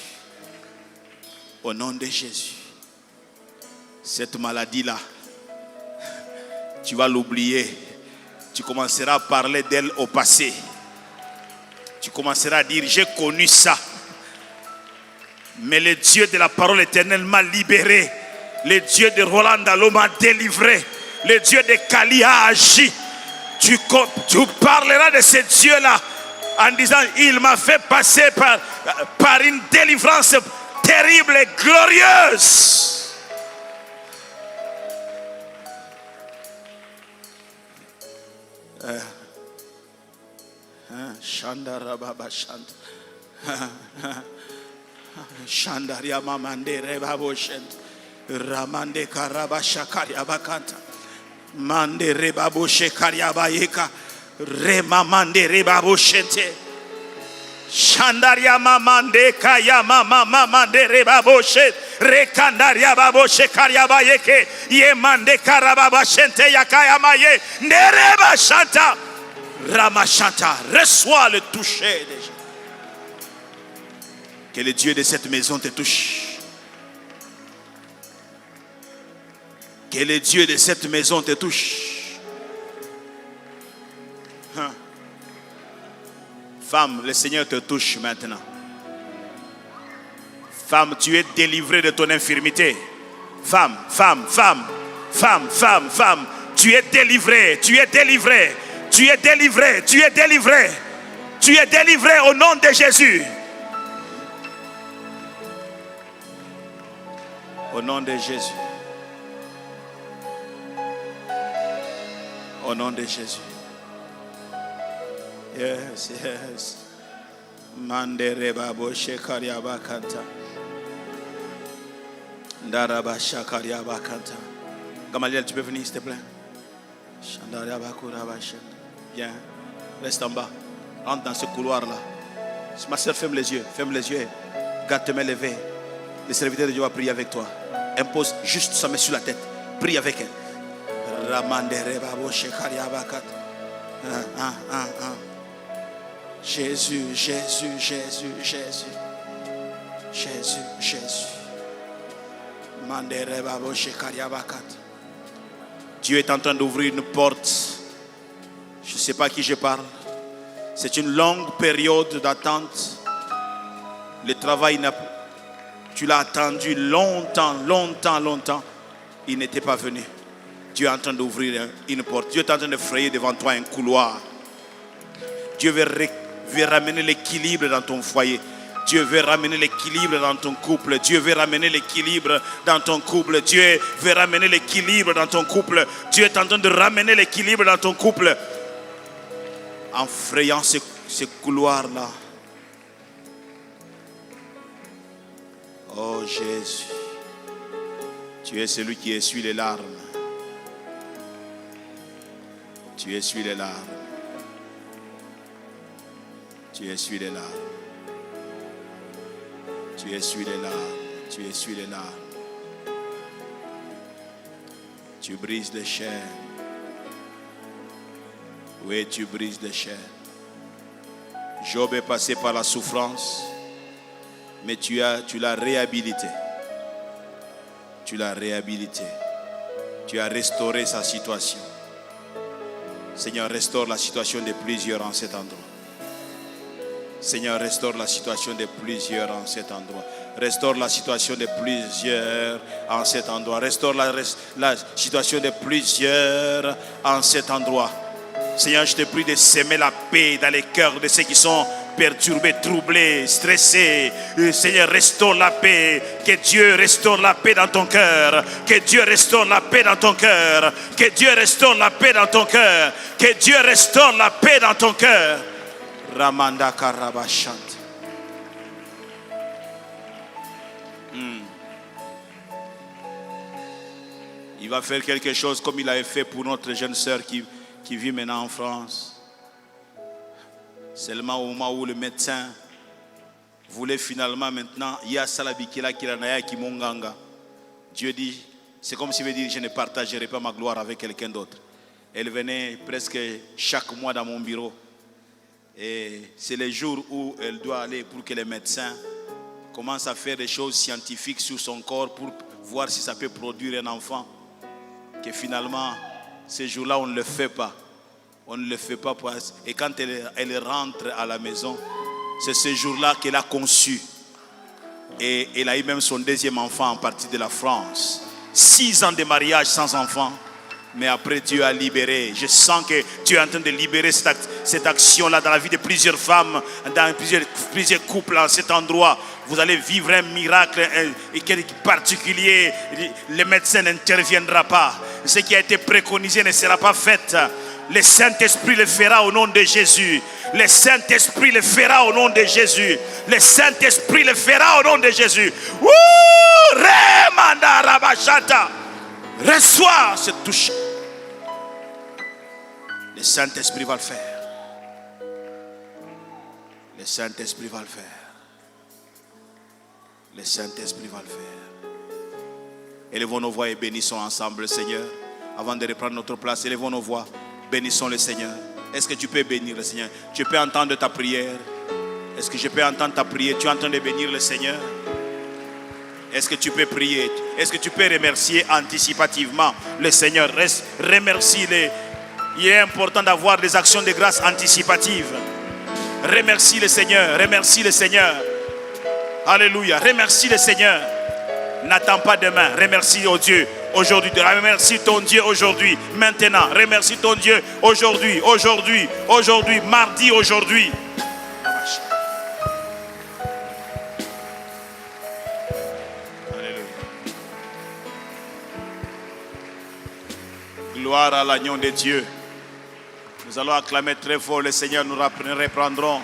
Au nom de Jésus. Cette maladie-là, tu vas l'oublier. Tu commenceras à parler d'elle au passé. Tu commenceras à dire, j'ai connu ça. Mais le Dieu de la parole éternelle m'a libéré. Le Dieu de Roland Dalo m'a délivré. Le Dieu de Kali a agi. Tu parleras de ce Dieu-là en disant, il m'a fait passer par une délivrance terrible et glorieuse. Shandara Baba Shant. Shandaria Mamande Rebabo Shent. Ramande Karaba Shakaria Bakanta. Mande Rebabo Shekaria Bayeka. Remamande Rebabo Shente. Shandaria Mamande Kaya Mamande Rebabo Shet. Rekandaria Babo Shekaria Bayeke. Yemande Karababa Shente Yakaya Maye. Nereba Shanta. Ramachanta, reçois le toucher déjà. Que le Dieu de cette maison te touche. Que le Dieu de cette maison te touche. Femme, le Seigneur te touche maintenant. Femme, tu es délivrée de ton infirmité. Femme, tu es délivrée, tu es délivrée. Tu es délivré, tu es délivré. Tu es délivré au nom de Jésus. Au nom de Jésus. Au nom de Jésus. Yes, yes. Mandere babo shekaria bakanta. Ndaraba shakaria bakanta. Gamaliel, tu peux venir s'il te plaît. Shandaria bakura bashanda. Viens, reste en bas. Rentre dans ce couloir-là. Ma soeur, ferme les yeux. Ferme les yeux. Garde tes mains levées. Le serviteur de Dieu va prier avec toi. Impose juste sa main sur la tête. Prie avec elle. Ramandere babo shekaria bakat. Jésus, Jésus, Jésus, Jésus. Jésus, Jésus. Mandere babo shekaria bakat. Dieu est en train d'ouvrir une porte. Je ne sais pas à qui je parle. C'est une longue période d'attente. Le travail, tu l'as attendu longtemps. Il n'était pas venu. Dieu est en train d'ouvrir une porte. Dieu est en train de frayer devant toi un couloir. Dieu veut ramener l'équilibre dans ton foyer. Dieu veut ramener l'équilibre dans ton couple. Dieu veut ramener l'équilibre dans ton couple. Dieu veut ramener l'équilibre dans ton couple. Dieu est en train de ramener l'équilibre dans ton couple. En frayant ce couloir-là. Oh Jésus. Tu es celui qui essuie les larmes. Tu essuies les larmes. Tu essuies les larmes. Tu essuies les larmes. Tu essuies les larmes. Tu brises les chaînes. Oui, tu brises les chaînes. Job est passé par la souffrance, mais tu l'as réhabilité. Tu l'as réhabilité. Tu as restauré sa situation. Seigneur, restaure la situation de plusieurs en cet endroit. Seigneur, restaure la situation de plusieurs en cet endroit. Restaure la situation de plusieurs en cet endroit. Restaure la situation de plusieurs en cet endroit. Seigneur, je te prie de s'aimer la paix dans les cœurs de ceux qui sont perturbés, troublés, stressés. Seigneur, restaure la paix. Que Dieu restaure la paix dans ton cœur. Que Dieu restaure la paix dans ton cœur. Que Dieu restaure la paix dans ton cœur. Que Dieu restaure la paix dans ton cœur. Ramanda Karabashant. Il va faire quelque chose comme il avait fait pour notre jeune sœur qui vit maintenant en France. Seulement au moment où le médecin voulait finalement maintenant, il y a Salabikila Kiranaya Kimonganga. Dieu dit, c'est comme s'il veut dire, je ne partagerai pas ma gloire avec quelqu'un d'autre. Elle venait presque chaque mois dans mon bureau. Et c'est les jours où elle doit aller pour que les médecins commencent à faire des choses scientifiques sur son corps pour voir si ça peut produire un enfant. Que finalement, ces jours-là, on ne le fait pas. On ne le fait pas. Et quand elle rentre à la maison, c'est ce jour-là qu'elle a conçu. Et elle a eu même son deuxième enfant en partie de la France. 6 ans de mariage sans enfant. Mais après Dieu a libéré. Je sens que tu es en train de libérer cette action-là dans la vie de plusieurs femmes, dans plusieurs couples à cet endroit. Vous allez vivre un miracle particulier. Le médecin n'interviendra pas. Ce qui a été préconisé ne sera pas fait. Le Saint-Esprit le fera au nom de Jésus. Le Saint-Esprit le fera au nom de Jésus. Le Saint-Esprit le fera au nom de Jésus. Remanda Rabashata. Reçois cette touche. Le Saint-Esprit va le faire. Le Saint-Esprit va le faire. Le Saint-Esprit va le faire. Élevons nos voix et bénissons ensemble le Seigneur. Avant de reprendre notre place, élevons nos voix. Bénissons le Seigneur. Est-ce que tu peux bénir le Seigneur? Tu peux entendre ta prière? Est-ce que je peux entendre ta prière? Tu es en train de bénir le Seigneur? Est-ce que tu peux prier? Est-ce que tu peux remercier anticipativement le Seigneur? Remercie-le. Il est important d'avoir des actions de grâce anticipatives. Remercie le Seigneur. Remercie le Seigneur. Alléluia. Remercie le Seigneur. N'attends pas demain. Remercie au Dieu aujourd'hui. Remercie ton Dieu aujourd'hui. Maintenant. Remercie ton Dieu aujourd'hui. Aujourd'hui. Aujourd'hui. Mardi aujourd'hui. Gloire à l'agneau de Dieu. Nous allons acclamer très fort le Seigneur. Nous reprendrons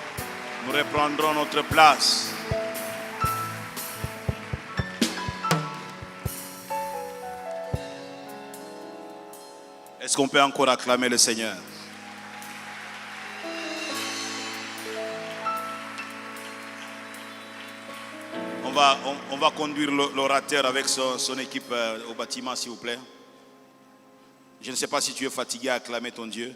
notre place. Est-ce qu'on peut encore acclamer le Seigneur? On va conduire l'orateur avec son équipe au bâtiment, s'il vous plaît. Je ne sais pas si tu es fatigué à acclamer ton Dieu.